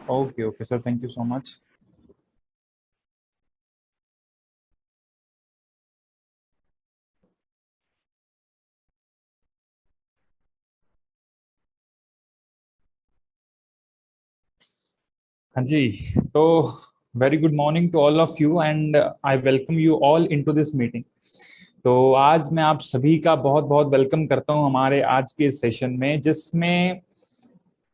Okay okay sir, thank you so much. हाँ जी। तो very good morning to all of you and I welcome you all into this meeting. तो आज मैं आप सभी का बहुत बहुत वेलकम करता हूं हमारे आज के सेशन में, जिसमें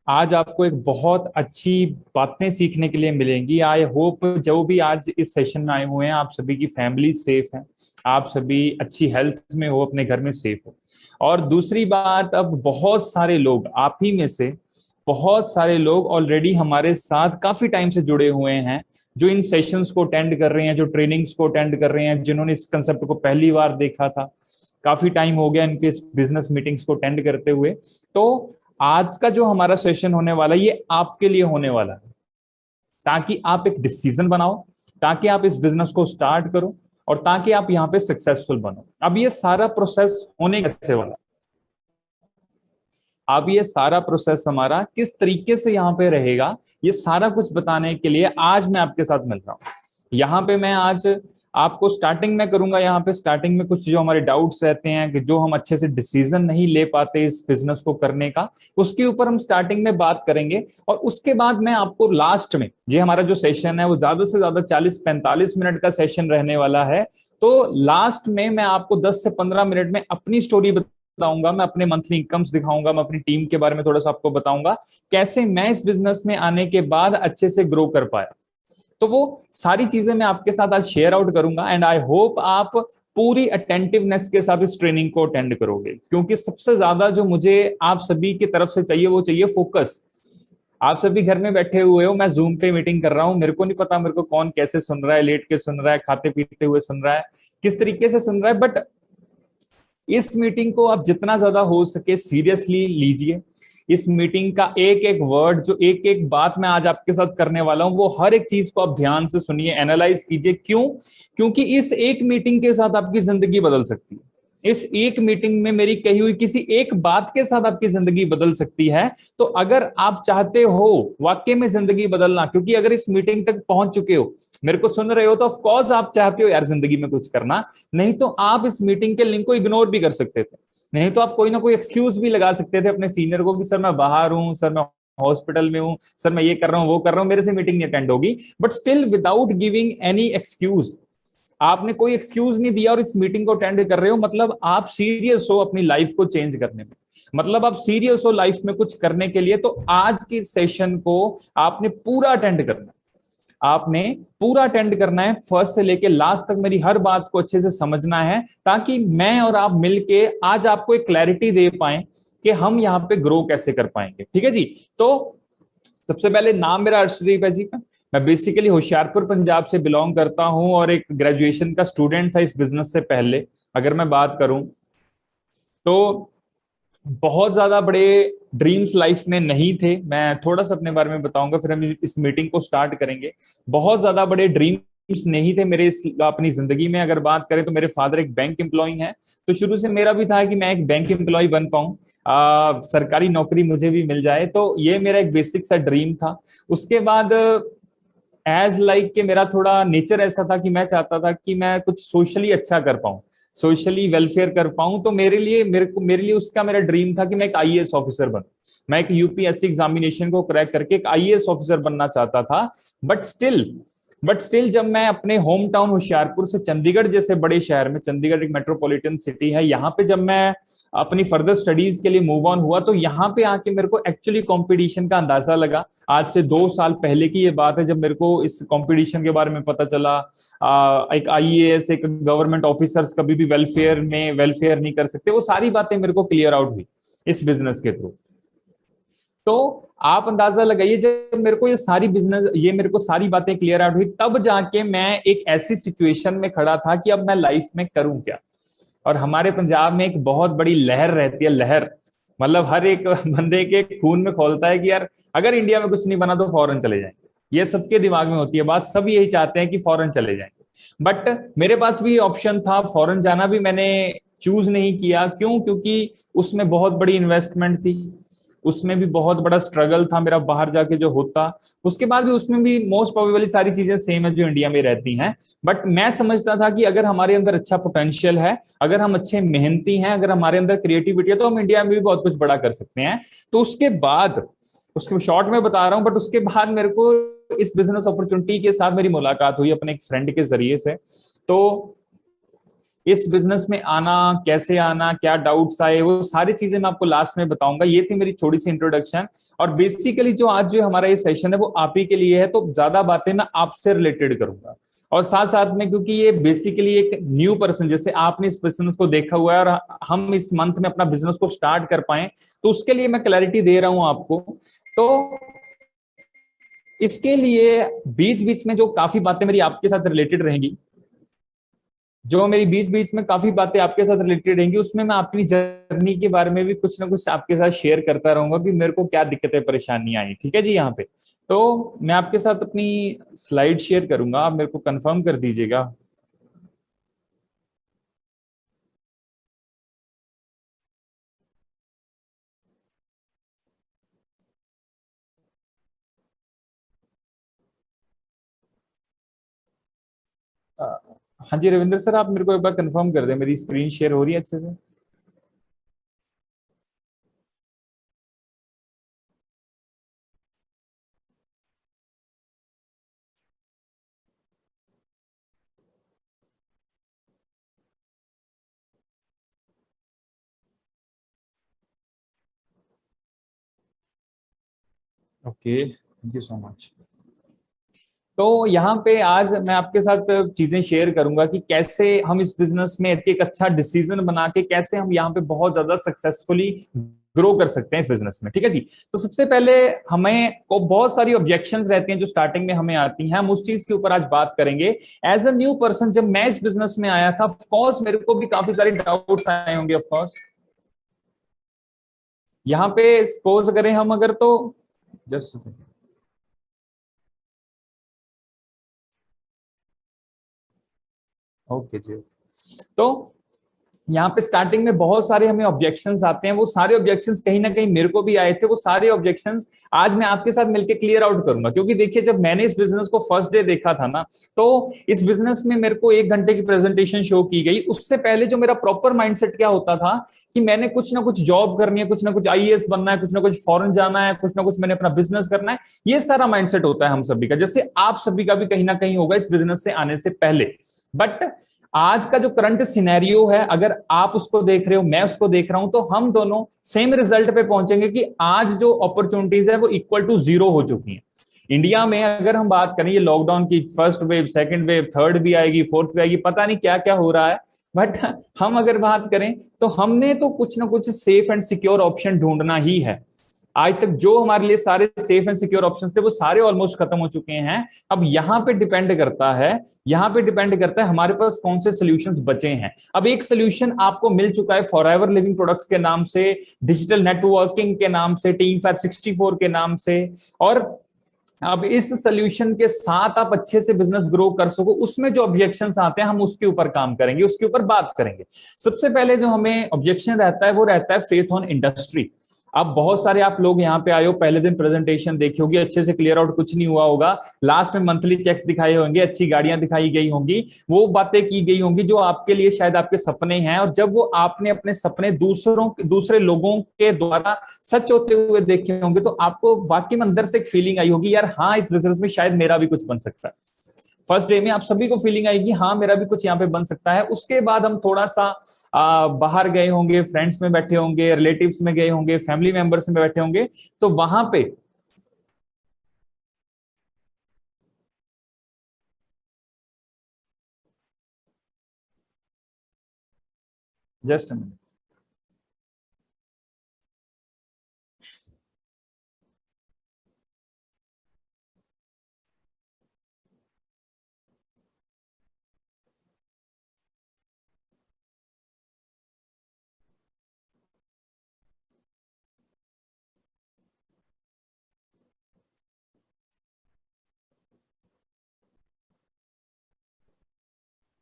आज आपको एक बहुत अच्छी बातें सीखने के लिए मिलेंगी। आई होप जो भी आज इस सेशन में आए हुए हैं, आप सभी की फैमिली सेफ है, आप सभी अच्छी हेल्थ में हो, अपने घर में सेफ हो। और दूसरी बात, अब बहुत सारे लोग आप ही में से बहुत सारे लोग ऑलरेडी हमारे साथ काफी टाइम से जुड़े हुए हैं, जो इन सेशंस को अटेंड कर रहे हैं, जो ट्रेनिंग्स को अटेंड कर रहे हैं, जिन्होंने इस कंसेप्ट को पहली बार देखा था। काफी टाइम हो गया इनके इस बिजनेस मीटिंग्स को अटेंड करते हुए। तो आज का जो हमारा सेशन होने वाला है, ये आपके लिए होने वाला है, ताकि आप एक डिसीजन बनाओ, ताकि आप इस बिजनेस को स्टार्ट करो, और ताकि आप यहाँ पे सक्सेसफुल बनो। अब ये सारा प्रोसेस होने कैसे वाला, अब ये सारा प्रोसेस हमारा किस तरीके से यहाँ पे रहेगा, ये सारा कुछ बताने के लिए आज मैं आपके साथ मिल रहा हूँ। यहाँ पे मैं आज आपको स्टार्टिंग में करूंगा, यहाँ पे स्टार्टिंग में कुछ जो हमारे डाउट्स रहते हैं कि जो हम अच्छे से डिसीजन नहीं ले पाते इस बिजनेस को करने का, उसके ऊपर हम स्टार्टिंग में बात करेंगे। और उसके बाद मैं आपको लास्ट में, ये हमारा जो सेशन है वो ज्यादा से ज्यादा 40-45 मिनट का सेशन रहने वाला है। तो लास्ट में मैं आपको 10 से 15 मिनट में अपनी स्टोरी बताऊंगा, मैं अपने मंथली इनकम्स दिखाऊंगा, मैं अपनी टीम के बारे में थोड़ा सा आपको बताऊंगा, कैसे मैं इस बिजनेस में आने के बाद अच्छे से ग्रो कर पाया। तो वो सारी चीजें मैं आपके साथ आज शेयर आउट करूंगा, एंड आई होप आप पूरी अटेंटिवनेस के साथ इस ट्रेनिंग को अटेंड करोगे, क्योंकि सबसे ज्यादा जो मुझे आप सभी की तरफ से चाहिए वो चाहिए फोकस। आप सभी घर में बैठे हुए हो, मैं जूम पे मीटिंग कर रहा हूं, मेरे को नहीं पता मेरे को कौन कैसे सुन रहा है, लेट के सुन रहा है, खाते पीते हुए सुन रहा है, किस तरीके से सुन रहा है, बट इस मीटिंग को आप जितना ज्यादा हो सके सीरियसली लीजिए। इस मीटिंग का एक एक वर्ड, जो एक एक बात मैं आज आपके साथ करने वाला हूं, वो हर एक चीज को आप ध्यान से सुनिए, एनालाइज कीजिए। क्यों? क्योंकि इस एक मीटिंग के साथ आपकी जिंदगी बदल सकती है। इस एक मीटिंग में मेरी कही हुई किसी एक बात के साथ आपकी जिंदगी बदल सकती है। तो अगर आप चाहते हो वाकई में जिंदगी बदलना, क्योंकि अगर इस मीटिंग तक पहुंच चुके हो, मेरे को सुन रहे हो, तो ऑफ कोर्स आप चाहते हो यार जिंदगी में कुछ करना। नहीं तो आप इस मीटिंग के लिंक को इग्नोर भी कर सकते थे, नहीं तो आप कोई ना कोई एक्सक्यूज भी लगा सकते थे अपने सीनियर को कि सर मैं बाहर हूं, सर मैं हॉस्पिटल में हूं, सर मैं ये कर रहा हूं, वो कर रहा हूं, मेरे से मीटिंग नहीं अटेंड होगी। But still without giving any excuse, आपने कोई एक्सक्यूज नहीं दिया और इस मीटिंग को अटेंड कर रहे हो, मतलब आप सीरियस हो अपनी लाइफ को चेंज करने में, मतलब आप सीरियस हो लाइफ में कुछ करने के लिए। तो आज के सेशन को आपने पूरा अटेंड करना है, आपने पूरा अटेंड करना है, फर्स्ट से लेके लास्ट तक मेरी हर बात को अच्छे से समझना है, ताकि मैं और आप मिलके आज आपको एक क्लैरिटी दे पाए कि हम यहाँ पे ग्रो कैसे कर पाएंगे। ठीक है जी। तो सबसे पहले, नाम मेरा अर्शदीप है जी। मैं बेसिकली होशियारपुर पंजाब से बिलोंग करता हूं और एक ग्रेजुएशन का स्टूडेंट था इस बिजनेस से पहले, अगर मैं बात करूं तो। बहुत ज्यादा बड़े ड्रीम्स लाइफ में नहीं थे, मैं थोड़ा सा अपने बारे में बताऊंगा, फिर हम इस मीटिंग को स्टार्ट करेंगे। बहुत ज्यादा बड़े ड्रीम्स नहीं थे मेरे अपनी जिंदगी में। अगर बात करें तो मेरे फादर एक बैंक एम्प्लॉय हैं, तो शुरू से मेरा भी था कि मैं एक बैंक एम्प्लॉय बन पाऊं, सरकारी नौकरी मुझे भी मिल जाए। तो ये मेरा एक बेसिक सा ड्रीम था। उसके बाद एज लाइक कि मेरा थोड़ा नेचर ऐसा था कि मैं चाहता था कि मैं कुछ सोशली अच्छा कर पाऊं, सोशली वेलफेयर कर पाऊं। तो मेरे लिए उसका मेरा ड्रीम था कि मैं एक आईएएस ऑफिसर बनूं। मैं एक यूपीएससी एग्जामिनेशन को क्रैक करके एक आईएएस ऑफिसर बनना चाहता था। बट स्टिल बट स्टिल जब मैं अपने होम टाउन होशियारपुर से चंडीगढ़ जैसे बड़े शहर में, चंडीगढ़ एक मेट्रोपॉलिटन सिटी है, यहाँ पे जब मैं अपनी फर्दर स्टडीज के लिए मूव ऑन हुआ, तो यहाँ पे आके मेरे को एक्चुअली कंपटीशन का अंदाजा लगा। आज से 2 साल पहले की ये बात है, जब मेरे को इस कंपटीशन के बारे में पता चला। एक आईएएस, एक गवर्नमेंट ऑफिसर्स कभी भी वेलफेयर नहीं कर सकते, वो सारी बातें मेरे को क्लियर आउट हुई इस बिजनेस के थ्रू। तो आप अंदाजा लगाइए, जब मेरे को सारी बातें क्लियर आउट हुई, तब जाके मैं एक ऐसी सिचुएशन में खड़ा था कि अब मैं लाइफ में करूं क्या। और हमारे पंजाब में एक बहुत बड़ी लहर रहती है, लहर, मतलब हर एक बंदे के खून में खोलता है कि यार अगर इंडिया में कुछ नहीं बना तो फॉरेन चले जाएंगे। ये सबके दिमाग में होती है बात, सब यही चाहते हैं कि फॉरेन चले जाएंगे। बट मेरे पास भी ऑप्शन था, फॉरेन जाना भी मैंने चूज नहीं किया। क्यों? क्योंकि उसमें बहुत बड़ी इन्वेस्टमेंट थी, उसमें भी बहुत बड़ा स्ट्रगल था मेरा बाहर जाके जो होता। उसके बाद भी उसमें भी मोस्ट प्रोबेबली सारी चीजें सेम है जो इंडिया में रहती हैं। बट मैं समझता था कि अगर हमारे अंदर अच्छा पोटेंशियल है, अगर हम अच्छे मेहनती हैं, अगर हमारे अंदर क्रिएटिविटी है, तो हम इंडिया में भी बहुत कुछ बड़ा कर सकते हैं। तो उसके बाद, उसके शॉर्ट में बता रहा हूं, बट उसके बाद मेरे को इस बिजनेस अपॉर्चुनिटी के साथ मेरी मुलाकात हुई अपने एक फ्रेंड के जरिए से। तो इस बिजनेस में आना, कैसे आना, क्या डाउट्स आए, वो सारी चीजें मैं आपको लास्ट में बताऊंगा। ये थी मेरी थोड़ी सी इंट्रोडक्शन। और बेसिकली जो आज जो हमारा ये सेशन है वो आप ही के लिए है, तो ज्यादा बातें मैं आपसे रिलेटेड करूंगा। और साथ साथ में, क्योंकि ये बेसिकली एक न्यू पर्सन, जैसे आपने इस बिजनेस को देखा हुआ है और हम इस मंथ में अपना बिजनेस को स्टार्ट कर पाए, तो उसके लिए मैं क्लैरिटी दे रहा हूं आपको। तो इसके लिए बीच बीच में जो काफी बातें मेरी आपके साथ रिलेटेड रहेंगी, जो मेरी बीच बीच में काफी बातें आपके साथ रिलेटेड रहेंगी, उसमें मैं अपनी जर्नी के बारे में भी कुछ ना कुछ आपके साथ शेयर करता रहूंगा कि मेरे को क्या दिक्कतें परेशानी आई। ठीक है जी? यहाँ पे तो मैं आपके साथ अपनी स्लाइड शेयर करूंगा, आप मेरे को कंफर्म कर दीजिएगा। अ, हाँ जी रविंद्र सर, आप मेरे को एक बार कंफर्म कर दें मेरी स्क्रीन शेयर हो रही है अच्छे से? Okay, thank you so much. तो यहाँ पे आज मैं आपके साथ चीजें शेयर करूंगा कि कैसे हम इस बिजनेस में एक अच्छा डिसीजन बना के कैसे हम यहाँ पे बहुत ज्यादा सक्सेसफुली ग्रो कर सकते हैं इस बिजनेस में। ठीक है जी? तो सबसे पहले हमें को बहुत सारी ऑब्जेक्शंस रहती हैं जो स्टार्टिंग में हमें आती हैं, हम उस चीज के ऊपर आज बात करेंगे। एज अ न्यू पर्सन जब मैं इस बिजनेस में आया था, ऑफकोर्स मेरे को भी काफी सारे डाउट्स आए होंगे ऑफकोर्स। यहाँ पे सपोज करें हम अगर, तो जस्ट ओके जी। तो यहाँ पे स्टार्टिंग में बहुत सारे हमें ऑब्जेक्शंस आते हैं, वो सारे ऑब्जेक्शंस कहीं ना कहीं मेरे को भी आए थे। वो सारे ऑब्जेक्शंस आज मैं आपके साथ मिलकर क्लियर आउट करूंगा, क्योंकि देखिए जब मैंने इस बिजनेस को फर्स्ट डे देखा था ना, तो इस बिजनेस में मेरे को 1 घंटे की प्रेजेंटेशन शो की गई। उससे पहले जो मेरा प्रॉपर माइंडसेट क्या होता था कि मैंने कुछ ना कुछ जॉब करनी है, कुछ ना कुछ आईएएस बनना है, कुछ ना कुछ फॉरेन जाना है, कुछ ना कुछ मैंने अपना बिजनेस करना है। ये सारा माइंडसेट होता है हम सभी का, जैसे आप सभी का भी कहीं ना कहीं होगा इस बिजनेस से आने से पहले। बट आज का जो करंट सिनेरियो है, अगर आप उसको देख रहे हो, मैं उसको देख रहा हूं, तो हम दोनों सेम रिजल्ट पे पहुंचेंगे कि आज जो अपॉर्चुनिटीज है वो इक्वल टू जीरो हो चुकी हैं। इंडिया में अगर हम बात करें, ये लॉकडाउन की first wave, second wave, third भी आएगी, फोर्थ भी आएगी, पता नहीं क्या क्या हो रहा है। बट हम अगर बात करें तो हमने तो कुछ ना कुछ सेफ एंड सिक्योर ऑप्शन ढूंढना ही है। आज तक जो हमारे लिए सारे सेफ एंड सिक्योर ऑप्शंस थे वो सारे ऑलमोस्ट खत्म हो चुके हैं। अब यहाँ पे डिपेंड करता है, यहाँ पे डिपेंड करता है हमारे पास कौन से सोल्यूशंस बचे हैं। अब एक सोल्यूशन आपको मिल चुका है फॉरएवर लिविंग प्रोडक्ट्स के नाम से, डिजिटल नेटवर्किंग के नाम से, टीम फैट 64 के नाम से। और अब इस सोल्यूशन के साथ आप अच्छे से बिजनेस ग्रो कर सको, उसमें जो ऑब्जेक्शंस आते हैं हम उसके ऊपर काम करेंगे, उसके ऊपर बात करेंगे। सबसे पहले जो हमें ऑब्जेक्शन रहता है वो रहता है फेथ ऑन इंडस्ट्री। अब बहुत सारे आप लोग यहाँ पे आए हो, पहले दिन प्रेजेंटेशन देखी होगी, अच्छे से क्लियर आउट कुछ नहीं हुआ होगा। लास्ट में मंथली चेक्स दिखाए होंगे, अच्छी गाड़ियां दिखाई गई होंगी, वो बातें की गई होंगी जो आपके लिए शायद आपके सपने हैं। और जब वो आपने अपने सपने दूसरे लोगों के द्वारा सच होते हुए देखे होंगे, तो आपको वाकई में अंदर से एक फीलिंग आई होगी, यार हाँ इस बिजनेस में शायद मेरा भी कुछ बन सकता है। फर्स्ट डे में आप सभी को फीलिंग आएगी हाँ मेरा भी कुछ यहाँ पे बन सकता है। उसके बाद हम थोड़ा सा बाहर गए होंगे, फ्रेंड्स में बैठे होंगे, रिलेटिव्स में गए होंगे, फैमिली मेंबर्स में बैठे होंगे, तो वहां पे जस्ट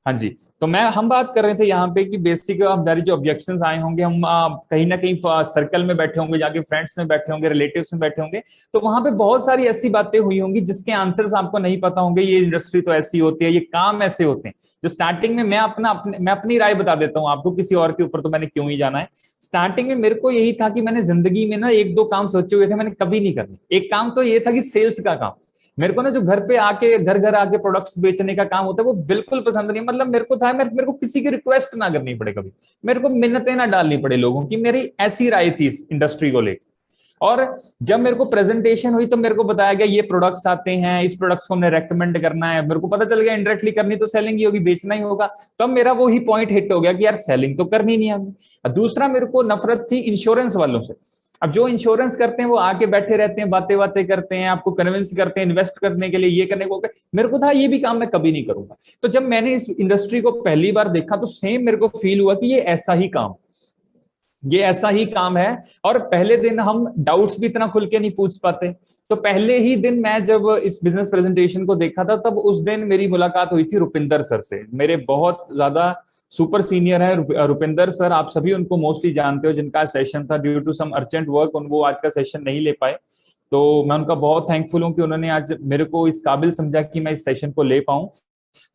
हाँ जी। तो हम बात कर रहे थे यहाँ पे कि बेसिक हमारी जो ऑब्जेक्शंस आए होंगे, हम कहीं ना कहीं सर्कल में बैठे होंगे, जाके फ्रेंड्स में बैठे होंगे, रिलेटिव्स में बैठे होंगे, तो वहां पे बहुत सारी ऐसी बातें हुई होंगी जिसके आंसर्स आपको नहीं पता होंगे। ये इंडस्ट्री तो ऐसी होती है, ये काम ऐसे होते हैं। जो स्टार्टिंग में मैं अपनी राय बता देता हूँ आपको, किसी और के ऊपर तो मैंने क्यों ही जाना है। स्टार्टिंग में मेरे को यही था कि मैंने जिंदगी में ना एक दो काम सोचे हुए थे, मैंने कभी नहीं करने। एक काम तो ये था कि सेल्स का काम। मेरे को ना जो घर पे आके घर घर आके प्रोडक्ट्स बेचने का काम होता है वो बिल्कुल पसंद नहीं। मतलब मेरे को था मेरे को किसी की रिक्वेस्ट ना करनी पड़े, कभी मेरे को मिन्नतें ना डालनी पड़े लोगों की। मेरी ऐसी राय थी इस इंडस्ट्री को लेकर। और जब मेरे को प्रेजेंटेशन हुई तो मेरे को बताया गया ये प्रोडक्ट्स आते हैं, इस प्रोडक्ट्स को हमने रेकमेंड करना है। मेरे को पता चल गया इंडायरेक्टली करनी तो सेलिंग ही होगी, बेचना ही होगा। तब मेरा वो ही पॉइंट हिट हो गया कि यार सेलिंग तो करनी नहीं है हमें। दूसरा मेरे को नफरत थी इंश्योरेंस वालों से। अब जो इंश्योरेंस करते हैं वो आके बैठे रहते हैं, बातें बातें करते हैं, आपको कन्विंस करते हैं इन्वेस्ट करने के लिए, ये करने को। मेरे को था ये भी काम मैं कभी नहीं करूंगा। तो जब मैंने इस इंडस्ट्री को पहली बार देखा तो सेम मेरे को फील हुआ कि ये ऐसा ही काम है। और पहले दिन हम डाउट्स भी इतना खुल के नहीं पूछ पाते। तो पहले ही दिन मैं जब इस बिजनेस प्रेजेंटेशन को देखा था, तब उस दिन मेरी मुलाकात हुई थी रुपिंदर सर से। मेरे बहुत ज्यादा सुपर सीनियर है रुपिंदर सर, आप सभी उनको मोस्टली जानते हो, जिनका सेशन था due to some urgent work वो आज का सेशन नहीं ले पाए। तो मैं उनका बहुत थैंकफुल हूं कि उन्होंने आज मेरे को इस काबिल समझा कि मैं इस सेशन को ले पाऊं।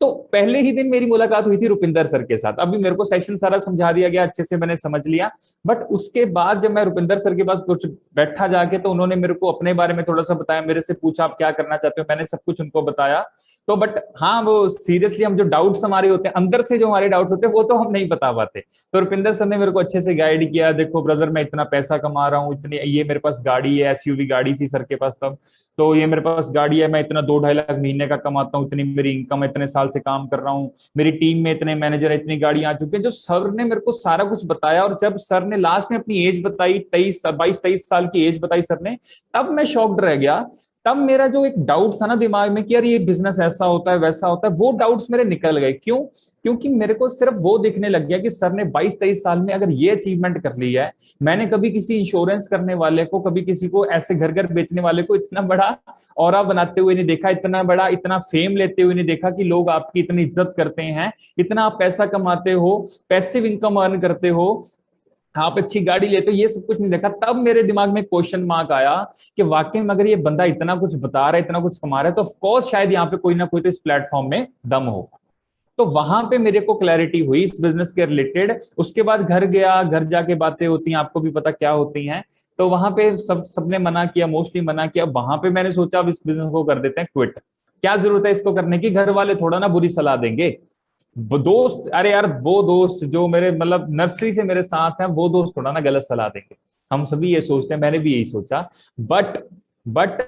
तो पहले ही दिन मेरी मुलाकात हुई थी रुपिंदर सर के साथ। अभी मेरे को सेशन सारा समझा दिया गया, अच्छे से मैंने समझ लिया। बट उसके बाद जब मैं रुपिंदर सर के पास कुछ बैठा जाके, तो उन्होंने मेरे को अपने बारे में थोड़ा सा बताया, मेरे से पूछा आप क्या करना चाहते हो, मैंने सब कुछ उनको बताया। तो बट हाँ, वो सीरियसली हम जो डाउट्स हमारे होते हैं अंदर से, जो हमारे डाउट्स होते हैं वो तो हम नहीं बता पाते। तो रुपिंदर सर ने मेरे को अच्छे से गाइड किया, देखो ब्रदर मैं इतना पैसा कमा रहा हूँ, इतनी ये मेरे पास गाड़ी है, एसयूवी गाड़ी थी सर के पास तब। तो ये मेरे पास गाड़ी है, मैं इतना 2-2.5 लाख महीने का कमाता हूँ, इतनी मेरी इनकम है, इतने साल से काम कर रहा हूँ, मेरी टीम में इतने मैनेजर है, इतनी गाड़ियां आ चुकी है। जो सर ने मेरे को सारा कुछ बताया, और जब सर ने लास्ट में अपनी एज बताई, 22-23 साल की एज बताई सर ने, तब मैं शॉक्ड रह गया। तब मेरा जो एक डाउट था ना दिमाग में कि यार ये बिजनेस ऐसा होता है वैसा होता है, वो डाउट्स मेरे निकल गए। क्यों? क्योंकि मेरे को सिर्फ वो दिखने लग गया कि सर ने 22-23 साल में अगर ये अचीवमेंट कर ली है, मैंने कभी किसी इंश्योरेंस करने वाले को, कभी किसी को ऐसे घर घर बेचने वाले को इतना बड़ा ऑरा बनाते हुए नहीं देखा, इतना बड़ा इतना फेम लेते हुए नहीं देखा कि लोग आपकी इतनी इज्जत करते हैं, इतना आप पैसा कमाते हो, पैसिव इनकम अर्न करते हो, आप अच्छी गाड़ी लेते हो, ये सब कुछ नहीं देखा। तब मेरे दिमाग में क्वेश्चन मार्क आया कि वाकई में अगर ये बंदा इतना कुछ बता रहा है, इतना कुछ कमा रहा है, तो ऑफकोर्स शायद यहाँ पे कोई ना कोई तो इस प्लेटफॉर्म में दम हो। तो वहां पे मेरे को क्लैरिटी हुई इस बिजनेस के रिलेटेड। उसके बाद घर गया, घर जाके बातें होती हैं, आपको भी पता क्या होती हैं। तो वहां पे सबने मना किया, मोस्टली मना किया। वहां पे मैंने सोचा अब इस बिजनेस को कर देते हैं क्विट, क्या जरूरत है इसको करने की, घर वाले थोड़ा ना बुरी सलाह देंगे। वो दोस्त, अरे यार वो दोस्त जो मेरे मतलब नर्सरी से मेरे साथ हैं, वो दोस्त थोड़ा ना गलत सलाह देंगे। हम सभी ये सोचते हैं, मैंने भी यही सोचा। बट बट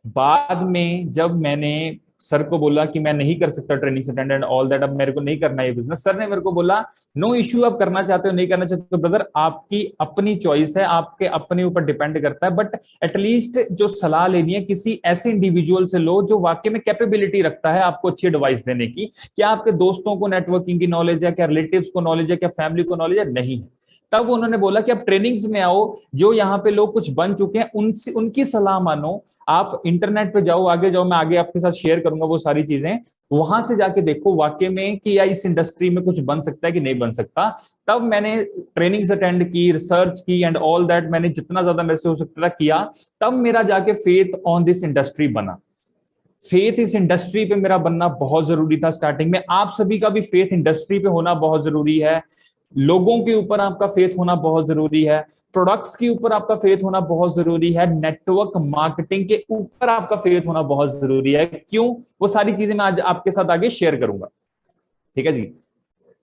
बाद में जब मैंने सर को बोला कि मैं नहीं कर सकता ट्रेनिंग अटेंडेंट ऑल दैट, अब मेरे को नहीं करना ये बिजनेस, सर ने मेरे को बोला नो इश्यू, आप करना चाहते हो नहीं करना चाहते हो ब्रदर, आपकी अपनी चॉइस है, आपके अपने ऊपर डिपेंड करता है। बट एटलीस्ट जो सलाह लेनी है किसी ऐसे इंडिविजुअल से लो जो वाकई में कैपेबिलिटी रखता है आपको अच्छी एडवाइस देने की। क्या आपके दोस्तों को नेटवर्किंग की नॉलेज है, क्या रिलेटिव्स को नॉलेज है, क्या फैमिली को नॉलेज है? नहीं है। तब उन्होंने बोला कि आप ट्रेनिंग्स में आओ, जो यहाँ पे लोग कुछ बन चुके हैं उनसे उनकी सलाह मानो, आप इंटरनेट पे जाओ, आगे जाओ, मैं आगे आपके साथ शेयर करूंगा वो सारी चीजें, वहां से जाके देखो वाकई में कि या इस इंडस्ट्री में कुछ बन सकता है कि नहीं बन सकता। तब मैंने ट्रेनिंग्स अटेंड की, रिसर्च की एंड ऑल दैट, मैंने जितना ज्यादा मेरे से हो सकता था किया। तब मेरा जाके फेथ ऑन दिस इंडस्ट्री बना। फेथ इस इंडस्ट्री पे मेरा बनना बहुत जरूरी था स्टार्टिंग में। आप सभी का भी फेथ इंडस्ट्री पे होना बहुत जरूरी है। लोगों के ऊपर आपका फेथ होना बहुत जरूरी है। प्रोडक्ट्स के ऊपर आपका फेथ होना बहुत जरूरी है। नेटवर्क मार्केटिंग के ऊपर आपका फेथ होना बहुत जरूरी है। क्यों? वो सारी चीजें मैं आज आपके साथ आगे शेयर करूंगा। ठीक है जी।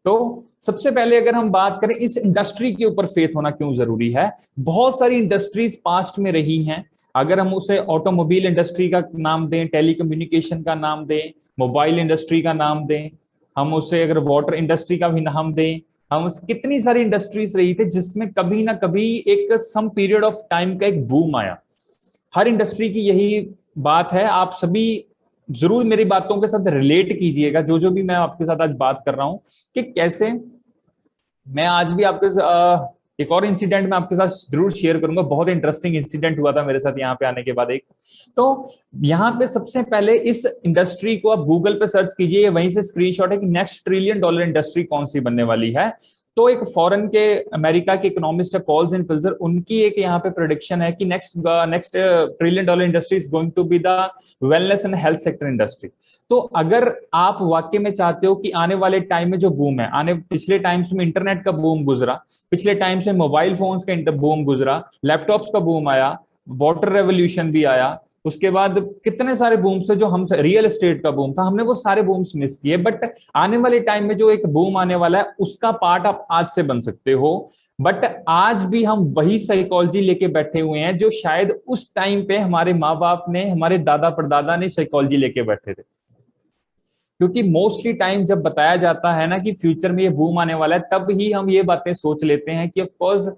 तो सबसे पहले अगर हम बात करें इस इंडस्ट्री के ऊपर फेथ होना क्यों जरूरी है, बहुत सारी इंडस्ट्रीज पास्ट में रही हैं। अगर हम उसे ऑटोमोबाइल इंडस्ट्री का नाम दें, टेलीकम्युनिकेशन का नाम दें, मोबाइल इंडस्ट्री का नाम दें, हम उसे अगर वाटर इंडस्ट्री का भी नाम दें, हम कितनी सारी इंडस्ट्रीज रही थी जिसमें कभी ना कभी एक सम पीरियड ऑफ टाइम का एक बूम आया। हर इंडस्ट्री की यही बात है। आप सभी जरूर मेरी बातों के साथ रिलेट कीजिएगा, जो जो भी मैं आपके साथ आज बात कर रहा हूं, कि कैसे मैं आज भी आपके एक और इंसिडेंट मैं आपके साथ जरूर शेयर करूंगा, बहुत इंटरेस्टिंग इंसिडेंट हुआ था मेरे साथ यहाँ पे आने के बाद एक। तो यहाँ पे सबसे पहले इस इंडस्ट्री को आप गूगल पे सर्च कीजिए, वहीं से स्क्रीनशॉट है कि नेक्स्ट ट्रिलियन डॉलर इंडस्ट्री कौन सी बनने वाली है। तो एक फॉरेन के अमेरिका के इकोनॉमिस्ट है कॉल्स एंड पिल्जर, उनकी एक यहाँ पे प्रोडिक्शन है कि next next trillion dollar industry is going to be the wellness and health sector industry. तो अगर आप वाकई में चाहते हो कि आने वाले टाइम में जो बूम है, आने पिछले टाइम्स में इंटरनेट का बूम गुजरा, पिछले टाइम्स में मोबाइल फोन्स का बूम गुजरा, लैपटॉप्स का बूम आया, वाटर रेवोल्यूशन भी आया, उसके बाद कितने सारे बूम्स है जो हम, रियल एस्टेट का बूम था, हमने वो सारे बूम्स मिस किए। बट आने वाले टाइम में जो एक बूम आने वाला है उसका पार्ट आप आज से बन सकते हो। बट आज भी हम वही साइकोलॉजी लेके बैठे हुए हैं जो शायद उस टाइम पे हमारे माँ बाप ने, हमारे दादा परदादा ने साइकोलॉजी लेके बैठे थे। क्योंकि मोस्टली टाइम जब बताया जाता है ना कि फ्यूचर में ये बूम आने वाला है, तब ही हम ये बातें सोच लेते हैं कि ऑफ कोर्स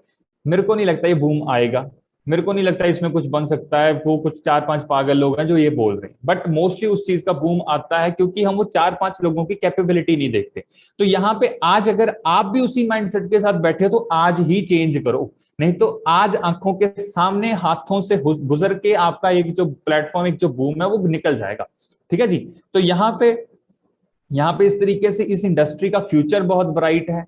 मेरे को नहीं लगता ये बूम आएगा, मेरे को नहीं लगता इसमें कुछ बन सकता है, वो कुछ 4-5 पागल लोग हैं जो ये बोल रहे हैं। बट मोस्टली उस चीज का बूम आता है क्योंकि हम वो 4-5 लोगों की कैपेबिलिटी नहीं देखते। तो यहाँ पे आज अगर आप भी उसी माइंडसेट के साथ बैठे हो तो आज ही चेंज करो, नहीं तो आज आंखों के सामने हाथों से गुजर के आपका एक जो प्लेटफॉर्म, एक जो बूम है वो निकल जाएगा। ठीक है जी। तो यहाँ पे इस तरीके से इस इंडस्ट्री का फ्यूचर बहुत ब्राइट है।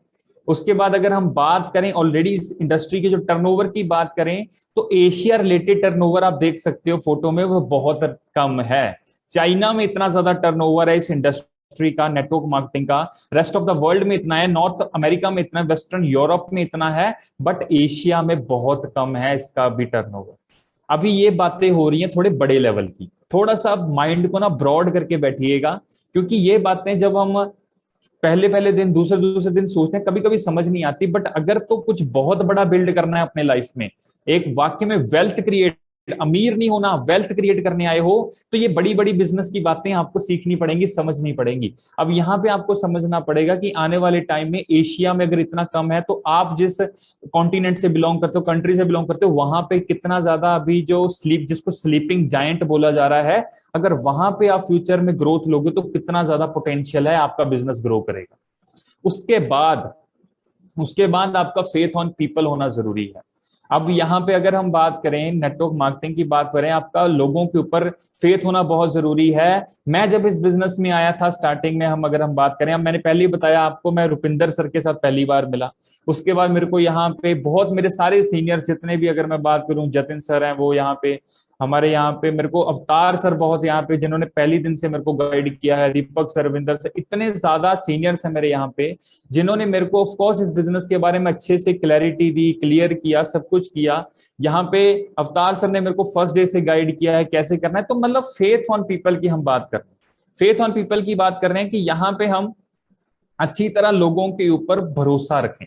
उसके बाद अगर हम बात करें ऑलरेडी इस इंडस्ट्री के जो टर्नओवर की बात करें, तो एशिया रिलेटेड टर्नओवर आप देख सकते हो फोटो में, वो बहुत कम है। चाइना में इतना ज्यादा टर्नओवर है इस इंडस्ट्री का, नेटवर्क मार्केटिंग का, रेस्ट ऑफ द वर्ल्ड में इतना है, नॉर्थ अमेरिका में इतना है, वेस्टर्न यूरोप में इतना है, बट एशिया में बहुत कम है इसका भी टर्नओवर। अभी ये बातें हो रही हैं थोड़े बड़े लेवल की, थोड़ा सा माइंड को ना ब्रॉड करके बैठिएगा, क्योंकि ये बातें जब हम पहले पहले दिन, दूसरे दूसरे दिन सोचते हैं, कभी कभी समझ नहीं आती। बट अगर तो कुछ बहुत बड़ा बिल्ड करना है अपने लाइफ में, एक वाक्य में वेल्थ क्रिएट, अमीर नहीं होना, वेल्थ क्रिएट करने आए हो, तो ये बड़ी बड़ी बिजनेस की बातें आपको सीखनी पड़ेंगी, समझनी पड़ेंगी। अब यहाँ पे आपको समझना पड़ेगा कि आने वाले टाइम में एशिया में अगर इतना कम है, तो आप जिस कॉन्टिनेंट से बिलोंग करते हो, कंट्री से बिलोंग करते हो, वहां पे कितना ज्यादा अभी जो स्लीप, जिसको स्लीपिंग जायंट बोला जा रहा है, अगर वहां पे आप फ्यूचर में ग्रोथ लोगे तो कितना ज्यादा पोटेंशियल है, आपका बिजनेस ग्रो करेगा। उसके बाद आपका फेथ ऑन पीपल होना जरूरी है। अब यहाँ पे अगर हम बात करें, नेटवर्क मार्केटिंग की बात करें, आपका लोगों के ऊपर फेथ होना बहुत जरूरी है। मैं जब इस बिजनेस में आया था स्टार्टिंग में, अगर हम बात करें, अब मैंने पहले ही बताया आपको, मैं रुपिंदर सर के साथ पहली बार मिला। उसके बाद मेरे को यहाँ पे बहुत, मेरे सारे सीनियर जितने भी, अगर मैं बात करूं, जतिन सर हैं वो यहाँ पे, हमारे यहाँ पे मेरे को अवतार सर बहुत यहाँ पे, जिन्होंने पहली दिन से मेरे को गाइड किया है, दीपक सर, रविंदर सर, इतने ज्यादा सीनियर्स हैं मेरे यहाँ पे, जिन्होंने मेरे को ऑफ कोर्स इस बिजनेस के बारे में अच्छे से क्लैरिटी दी, क्लियर किया, सब कुछ किया। यहाँ पे अवतार सर ने मेरे को फर्स्ट डे से गाइड किया है कैसे करना है। तो मतलब फेथ ऑन पीपल की हम बात कर रहे हैं, फेथ ऑन पीपल की बात कर रहे हैं कि यहाँ पे हम अच्छी तरह लोगों के ऊपर भरोसा रखें।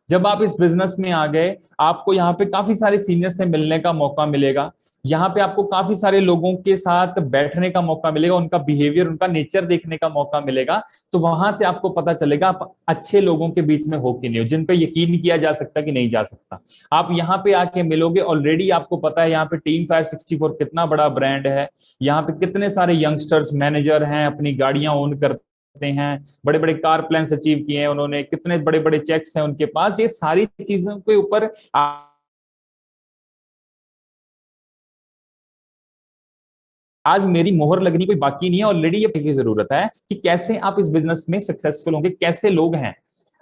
जब आप इस बिजनेस में आ गए, आपको यहाँ पे काफी सारे सीनियर से मिलने का मौका मिलेगा, यहाँ पे आपको काफी सारे लोगों के साथ बैठने का मौका मिलेगा, उनका बिहेवियर, उनका नेचर देखने का मौका मिलेगा। तो वहां से आपको पता चलेगा आप अच्छे लोगों के बीच में हो कि नहीं हो, जिन पे यकीन किया जा सकता कि नहीं जा सकता। आप यहाँ पे आके मिलोगे, ऑलरेडी आपको पता है यहाँ पे टीम 564 कितना बड़ा ब्रांड है, यहाँ पे कितने सारे यंगस्टर्स मैनेजर हैं, अपनी गाड़ियां ओन करते हैं, बड़े बड़े कार प्लान्स अचीव किए हैं उन्होंने, कितने बड़े बड़े चेक्स हैं उनके पास। ये सारी चीजों के ऊपर आज मेरी मोहर लगनी कोई बाकी नहीं है, ऑलरेडी ये की जरूरत है कि कैसे आप इस बिजनेस में सक्सेसफुल होंगे, कैसे लोग हैं।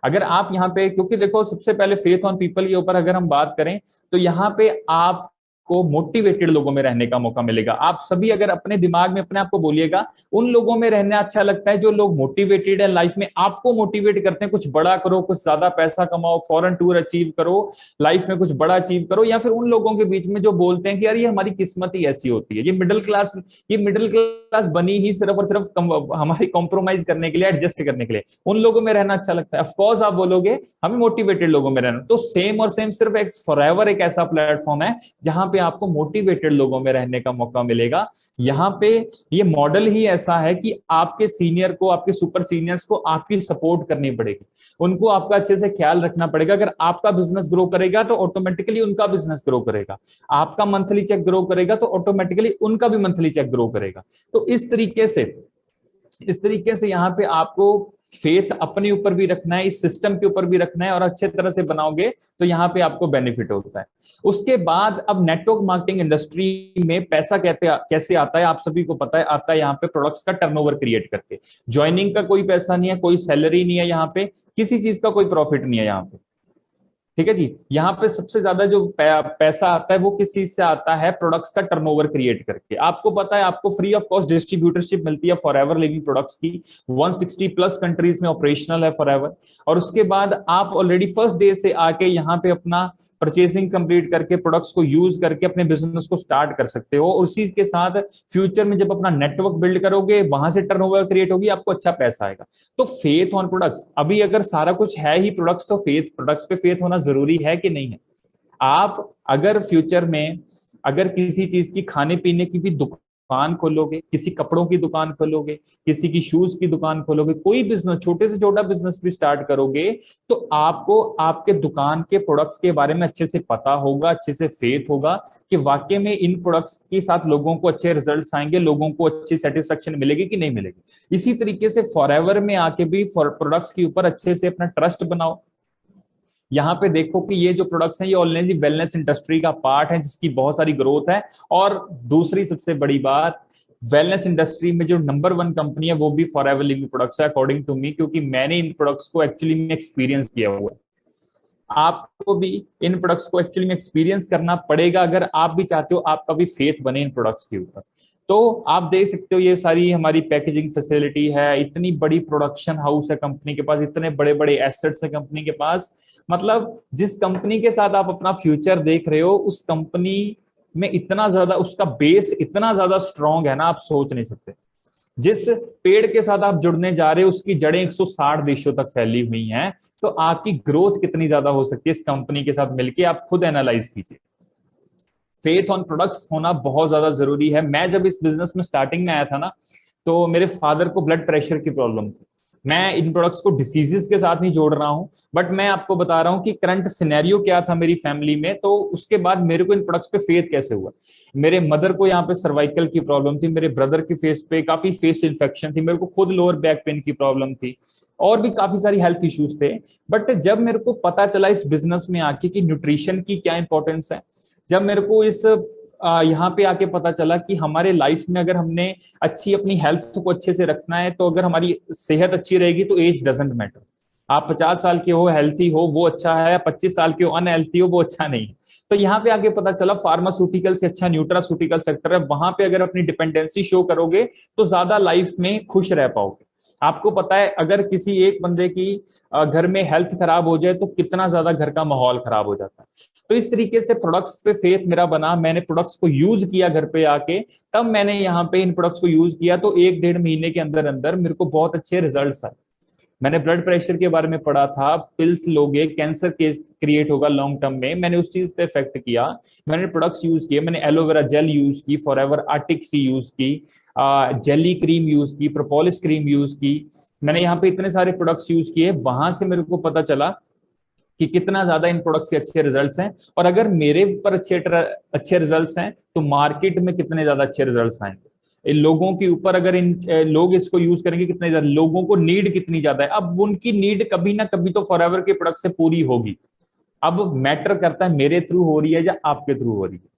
अगर आप यहाँ पे, क्योंकि देखो सबसे पहले फेथ ऑन पीपल के ऊपर अगर हम बात करें, तो यहाँ पे आप को मोटिवेटेड लोगों में रहने का मौका मिलेगा। आप सभी अगर अपने दिमाग में अपने आप को बोलिएगा, उन लोगों में रहना अच्छा लगता है जो लोग मोटिवेटेड है, लाइफ में आपको मोटिवेट करते हैं, कुछ बड़ा करो, कुछ ज्यादा पैसा कमाओ, फॉरेन टूर अचीव करो, लाइफ में कुछ बड़ा अचीव करो। या फिर उन लोगों के बीच में जो बोलते हैं कि यार ये हमारी किस्मत ही ऐसी होती है, ये मिडिल क्लास बनी ही सिर्फ और सिर्फ हमारी कॉम्प्रोमाइज करने के लिए, एडजस्ट करने के लिए। उन लोगों में रहना अच्छा लगता है। ऑफकोर्स आप बोलोगे हमें मोटिवेटेड लोगों में रहना, तो सेम और सेम सिर्फ एक फॉरएवर एक ऐसा प्लेटफॉर्म है जहां पे आपको मोटिवेटेड लोगों में रहने का मौका मिलेगा। यहाँ पे ये मॉडल ही ऐसा है कि आपके सीनियर को, आपके सुपर सीनियर्स को आपकी सपोर्ट करनी पड़ेगी, उनको आपका अच्छे से ख्याल रखना पड़ेगा। अगर आपका बिजनेस ग्रो करेगा तो ऑटोमेटिकली उनका बिजनेस ग्रो करेगा, आपका मंथली चेक ग्रो करेगा तो ऑटोमेटिकली उनका भी मंथली चेक ग्रो करेगा। तो इस तरीके से यहाँ पे आपको फेथ अपने ऊपर भी रखना है, इस सिस्टम के ऊपर भी रखना है, और अच्छे तरह से बनाओगे तो यहाँ पे आपको बेनिफिट होता है। उसके बाद अब नेटवर्क मार्केटिंग इंडस्ट्री में पैसा कैसे आता है, आप सभी को पता है, आता है यहाँ पे प्रोडक्ट्स का टर्नओवर क्रिएट करके। ज्वाइनिंग का कोई पैसा नहीं है, कोई सैलरी नहीं है, यहाँ पे किसी चीज का कोई प्रॉफिट नहीं है यहाँ पे। ठीक है जी, यहाँ पे सबसे ज्यादा जो पैसा आता है वो किस चीज से आता है, प्रोडक्ट्स का टर्नओवर क्रिएट करके। आपको पता है आपको फ्री ऑफ कॉस्ट डिस्ट्रीब्यूटरशिप मिलती है फॉरएवर लिविंग प्रोडक्ट्स की, 160 प्लस कंट्रीज में ऑपरेशनल है फॉरएवर। और उसके बाद आप ऑलरेडी फर्स्ट डे से आके यहाँ पे अपना परचेसिंग कंप्लीट करके प्रोडक्ट्स को यूज करके अपने बिजनेस को स्टार्ट कर सकते हो। उसी के साथ फ्यूचर में जब अपना नेटवर्क बिल्ड करोगे, वहां से टर्नओवर क्रिएट होगी, आपको अच्छा पैसा आएगा। तो फेथ ऑन प्रोडक्ट्स, अभी अगर सारा कुछ है ही प्रोडक्ट्स, तो फेथ प्रोडक्ट्स पे फेथ होना जरूरी है कि नहीं है। आप अगर फ्यूचर में अगर किसी चीज की खाने पीने की भी दुकान खोलोगे, किसी कपड़ों की दुकान खोलोगे, किसी की शूज की दुकान खोलोगे, कोई बिजनेस, छोटे से छोटा बिजनेस भी स्टार्ट करोगे, तो आपको आपके दुकान के प्रोडक्ट्स के बारे में अच्छे से पता होगा, अच्छे से फेथ होगा कि वाकई में इन प्रोडक्ट्स के साथ लोगों को अच्छे रिजल्ट्स आएंगे, लोगों को अच्छी सेटिस्फेक्शन मिलेगी कि नहीं मिलेगी। इसी तरीके से फॉरएवर में आके भी प्रोडक्ट्स के ऊपर अच्छे से अपना ट्रस्ट बनाओ। यहाँ पे देखो कि ये जो प्रोडक्ट्स हैं ये ऑलरेडी वेलनेस इंडस्ट्री का पार्ट है, जिसकी बहुत सारी ग्रोथ है। और दूसरी सबसे बड़ी बात, वेलनेस इंडस्ट्री में जो नंबर 1 कंपनी है वो भी फॉरएवर लिविंग प्रोडक्ट्स है अकॉर्डिंग टू मी, क्योंकि मैंने इन प्रोडक्ट्स को एक्चुअली में एक्सपीरियंस किया हुआ है। आपको भी इन प्रोडक्ट्स को एक्चुअली में एक्सपीरियंस करना पड़ेगा अगर आप भी चाहते हो आपका भी फेथ बने इन प्रोडक्ट्स के ऊपर। तो आप देख सकते हो ये सारी हमारी पैकेजिंग फैसिलिटी है, इतनी बड़ी प्रोडक्शन हाउस है कंपनी के पास, इतने बड़े बड़े एसेट्स है कंपनी के पास। मतलब जिस कंपनी के साथ आप अपना फ्यूचर देख रहे हो, उस कंपनी में इतना ज्यादा उसका बेस इतना ज्यादा स्ट्रांग है ना, आप सोच नहीं सकते। जिस पेड़ के साथ आप जुड़ने जा रहे हो उसकी जड़ें 160 देशों तक फैली हुई हैं, तो आपकी ग्रोथ कितनी ज्यादा हो सकती है इस कंपनी के साथ मिलके, आप खुद एनालाइज कीजिए। फेथ ऑन प्रोडक्ट्स होना बहुत ज्यादा जरूरी है। मैं जब इस बिजनेस में स्टार्टिंग में आया था ना, तो मेरे फादर को ब्लड प्रेशर की प्रॉब्लम थी। मैं इन प्रोडक्ट्स को डिसीजेस के साथ नहीं जोड़ रहा हूं, बट मैं आपको बता रहा हूं कि करंट सिनेरियो क्या था मेरी फैमिली में, तो उसके बाद मेरे को इन प्रोडक्ट्स पे फेथ कैसे हुआ। मेरे मदर को यहाँ पे सर्वाइकल की प्रॉब्लम थी, मेरे ब्रदर की फेस पे काफी फेस इन्फेक्शन थी, मेरे को खुद लोअर बैक पेन की प्रॉब्लम थी, और भी काफी सारी हेल्थ इश्यूज थे। बट जब मेरे को पता चला इस बिजनेस में आके कि न्यूट्रिशन की क्या इंपॉर्टेंस है, जब मेरे को इस यहाँ पे आके पता चला कि हमारे लाइफ में अगर हमने अच्छी अपनी हेल्थ को अच्छे से रखना है, तो अगर हमारी सेहत अच्छी रहेगी तो एज डजेंट मैटर। आप 50 साल के हो हेल्थी हो वो अच्छा है, 25 साल के हो अनहेल्थी हो वो अच्छा नहीं है। तो यहाँ पे आगे पता चला फार्मास्यूटिकल से अच्छा न्यूट्रास्यूटिकल सेक्टर है, वहां पे अगर अपनी डिपेंडेंसी शो करोगे तो ज्यादा लाइफ में खुश रह पाओगे। आपको पता है अगर किसी एक बंदे की घर में हेल्थ खराब हो जाए तो कितना ज्यादा घर का माहौल खराब हो जाता है। तो इस तरीके से प्रोडक्ट्स पे फेथ मेरा बना, मैंने प्रोडक्ट्स को यूज किया घर पे आके, तब मैंने यहाँ पे इन प्रोडक्ट्स को यूज किया तो 1-1.5 महीने के अंदर अंदर मेरे को बहुत अच्छे रिजल्ट्स आए। मैंने ब्लड प्रेशर के बारे में पढ़ा था, पिल्स लोगे कैंसर केस क्रिएट होगा लॉन्ग टर्म में, मैंने उस चीज पे इफेक्ट किया। मैंने प्रोडक्ट्स यूज किए, मैंने एलोवेरा जेल यूज की, फॉरएवर आर्टिक सी यूज की, जेली क्रीम यूज की, प्रोपोलिस क्रीम यूज की, मैंने यहाँ पे इतने सारे प्रोडक्ट्स यूज किए। वहां से मेरे को पता चला कि कितना ज्यादा इन प्रोडक्ट्स के अच्छे रिजल्ट्स हैं, और अगर मेरे ऊपर अच्छे रिजल्ट्स हैं तो मार्केट में कितने ज्यादा अच्छे रिजल्ट्स आएंगे। लोगों के ऊपर अगर इन लोग इसको यूज करेंगे कितने ज्यादा, लोगों को नीड कितनी ज्यादा है, अब उनकी नीड कभी ना कभी तो फॉरएवर के प्रोडक्ट से पूरी होगी। अब मैटर करता है मेरे थ्रू हो रही है या आपके थ्रू हो रही है।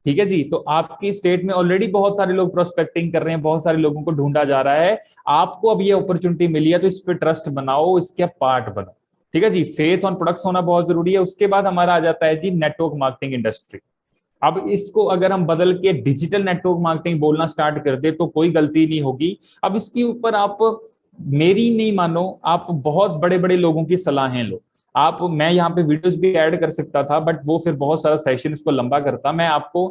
ठीक है जी, तो आपकी स्टेट में ऑलरेडी बहुत सारे लोग प्रोस्पेक्टिंग कर रहे हैं, बहुत सारे लोगों को ढूंढा जा रहा है। आपको अब ये अपॉर्चुनिटी मिली है तो इस पे ट्रस्ट बनाओ, इसके पार्ट बनो। ठीक है जी, फेथ ऑन प्रोडक्ट्स होना बहुत जरूरी है। उसके बाद हमारा आ जाता है जी नेटवर्क मार्केटिंग इंडस्ट्री। अब इसको अगर हम बदल के डिजिटल नेटवर्क मार्केटिंग बोलना स्टार्ट कर दे तो कोई गलती नहीं होगी। अब इसके ऊपर आप मेरी नहीं मानो, आप बहुत बड़े बड़े लोगों की सलाहें लो। आप, मैं यहाँ पे वीडियोस भी ऐड कर सकता था बट वो फिर बहुत सारा सेशन इसको लंबा करता। मैं आपको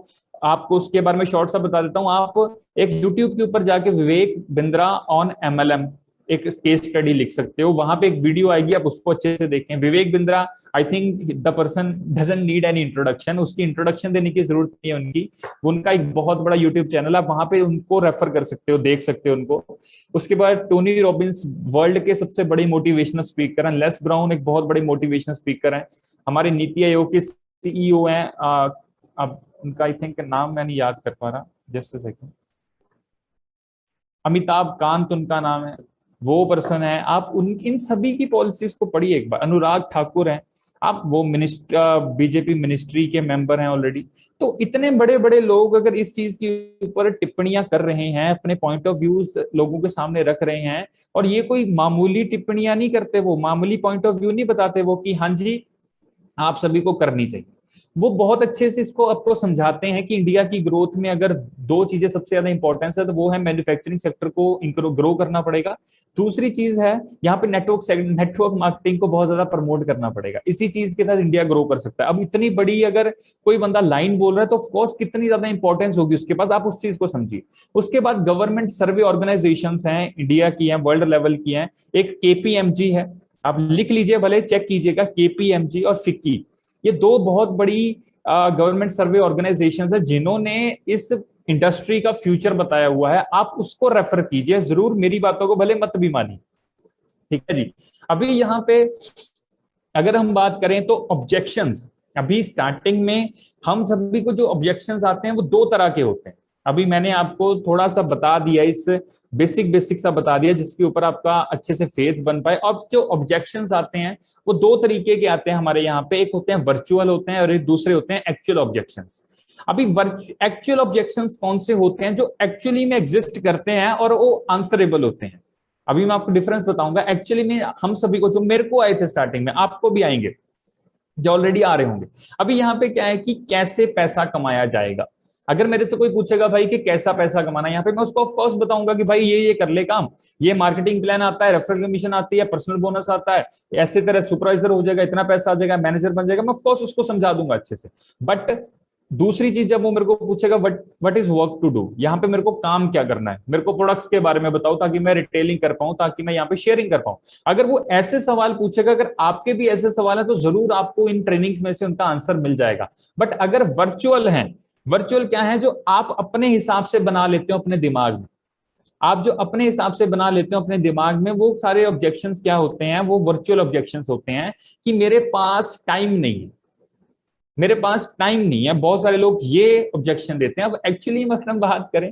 आपको उसके बारे में शॉर्ट सा बता देता हूँ। आप एक यूट्यूब के ऊपर जाके विवेक बिंद्रा ऑन एमएलएम एक केस स्टडी लिख सकते हो, वहां पे एक वीडियो आएगी, आप उसको अच्छे से देखें। Vivek Bindra, I think the person doesn't need any introduction, उसकी इंट्रोडक्शन देने की जरूरत नहीं है उनकी। उनका एक बहुत बड़ा यूट्यूब चैनल है, वहां पे उनको रेफर कर सकते हो, देख सकते हो उनको। उसके बाद टोनी रॉबिन्स वर्ल्ड के सबसे बड़े मोटिवेशनल स्पीकर हैं। लेस ब्राउन एक बहुत बड़े मोटिवेशनल स्पीकर हैं। हमारे नीति आयोग के सीईओ हैं, अब उनका आई थिंक नाम मैं नहीं याद कर पा रहा, just a second, Amitabh Kant उनका नाम है। वो पर्सन है, आप उन इन सभी की पॉलिसीज को पढ़िए एक बार। अनुराग ठाकुर हैं, आप वो मिनिस्टर, बीजेपी मिनिस्ट्री के मेंबर हैं ऑलरेडी। तो इतने बड़े बड़े लोग अगर इस चीज के ऊपर टिप्पणियां कर रहे हैं, अपने पॉइंट ऑफ व्यूज लोगों के सामने रख रहे हैं, और ये कोई मामूली टिप्पणियां नहीं करते, वो मामूली पॉइंट ऑफ व्यू नहीं बताते वो कि हाँ जी आप सभी को करनी चाहिए। वो बहुत अच्छे से इसको आपको समझाते हैं कि इंडिया की ग्रोथ में अगर दो चीजें सबसे ज्यादा इंपॉर्टेंस है तो वो है मैन्युफैक्चरिंग सेक्टर को ग्रो करना पड़ेगा, दूसरी चीज है यहाँ पे नेटवर्क मार्केटिंग को बहुत ज्यादा प्रमोट करना पड़ेगा। इसी चीज के साथ इंडिया ग्रो कर सकता है। अब इतनी बड़ी अगर कोई बंदा लाइन बोल रहा है तो ऑफकोर्स कितनी ज्यादा इंपॉर्टेंस होगी उसके पास, आप उस चीज को समझिए। उसके बाद गवर्नमेंट सर्वे ऑर्गेनाइजेशन हैं, इंडिया की हैं, वर्ल्ड लेवल की हैं। एक केपीएमजी है, आप लिख लीजिए, भले चेक कीजिएगा, केपीएमजी और फिक्की, ये दो बहुत बड़ी गवर्नमेंट सर्वे ऑर्गेनाइजेशन है जिन्होंने इस इंडस्ट्री का फ्यूचर बताया हुआ है। आप उसको रेफर कीजिए जरूर, मेरी बातों को भले मत भी मानिए, ठीक है जी। अभी यहाँ पे अगर हम बात करें तो ऑब्जेक्शंस, अभी स्टार्टिंग में हम सभी को जो ऑब्जेक्शंस आते हैं वो दो तरह के होते हैं। अभी मैंने आपको थोड़ा सा बता दिया, इस बेसिक सा बता दिया जिसके ऊपर आपका अच्छे से फेथ बन पाए। अब जो ऑब्जेक्शंस आते हैं वो दो तरीके के आते हैं हमारे यहाँ पे, एक होते हैं वर्चुअल होते हैं और एक दूसरे होते हैं एक्चुअल ऑब्जेक्शंस। अभी एक्चुअल ऑब्जेक्शंस कौन से होते हैं? जो एक्चुअली में एग्जिस्ट करते हैं और वो आंसरेबल होते हैं। अभी मैं आपको डिफरेंस बताऊंगा। एक्चुअली में हम सभी को, जो मेरे को आए थे स्टार्टिंग में, आपको भी आएंगे, जो ऑलरेडी आ रहे होंगे। अभी यहाँ पे क्या है कि कैसे पैसा कमाया जाएगा। अगर मेरे से कोई पूछेगा भाई कि कैसा पैसा कमाना है, यहाँ पे मैं उसको ऑफ कोर्स बताऊंगा कि भाई ये कर ले काम, ये मार्केटिंग प्लान आता है, रेफरल कमीशन आती है, पर्सनल बोनस आता है, ऐसे तरह सुपरवाइजर हो जाएगा, इतना पैसा आ जाएगा, मैनेजर बन जाएगा, मैं ऑफ कोर्स उसको समझा दूंगा अच्छे से। बट दूसरी चीज, जब वो मेरे को पूछेगा what is work to do, यहाँ पे मेरे को काम क्या करना है, मेरे को प्रोडक्ट्स के बारे में बताओ ताकि मैं रिटेलिंग कर पाऊं, ताकि मैं यहाँ पे शेयरिंग कर पाऊं। अगर वो ऐसे सवाल पूछेगा, अगर आपके भी ऐसे सवाल है तो जरूर आपको इन ट्रेनिंग्स में से उनका आंसर मिल जाएगा। बट अगर वर्चुअल है, वर्चुअल क्या है? जो आप अपने हिसाब से बना लेते हो अपने दिमाग में, आप जो अपने हिसाब से बना लेते हो अपने दिमाग में, वो सारे ऑब्जेक्शंस क्या होते हैं? वो वर्चुअल ऑब्जेक्शंस होते हैं कि मेरे पास टाइम नहीं है, मेरे पास टाइम नहीं है। बहुत सारे लोग ये ऑब्जेक्शन देते हैं। अब एक्चुअली में अगर हम बात करें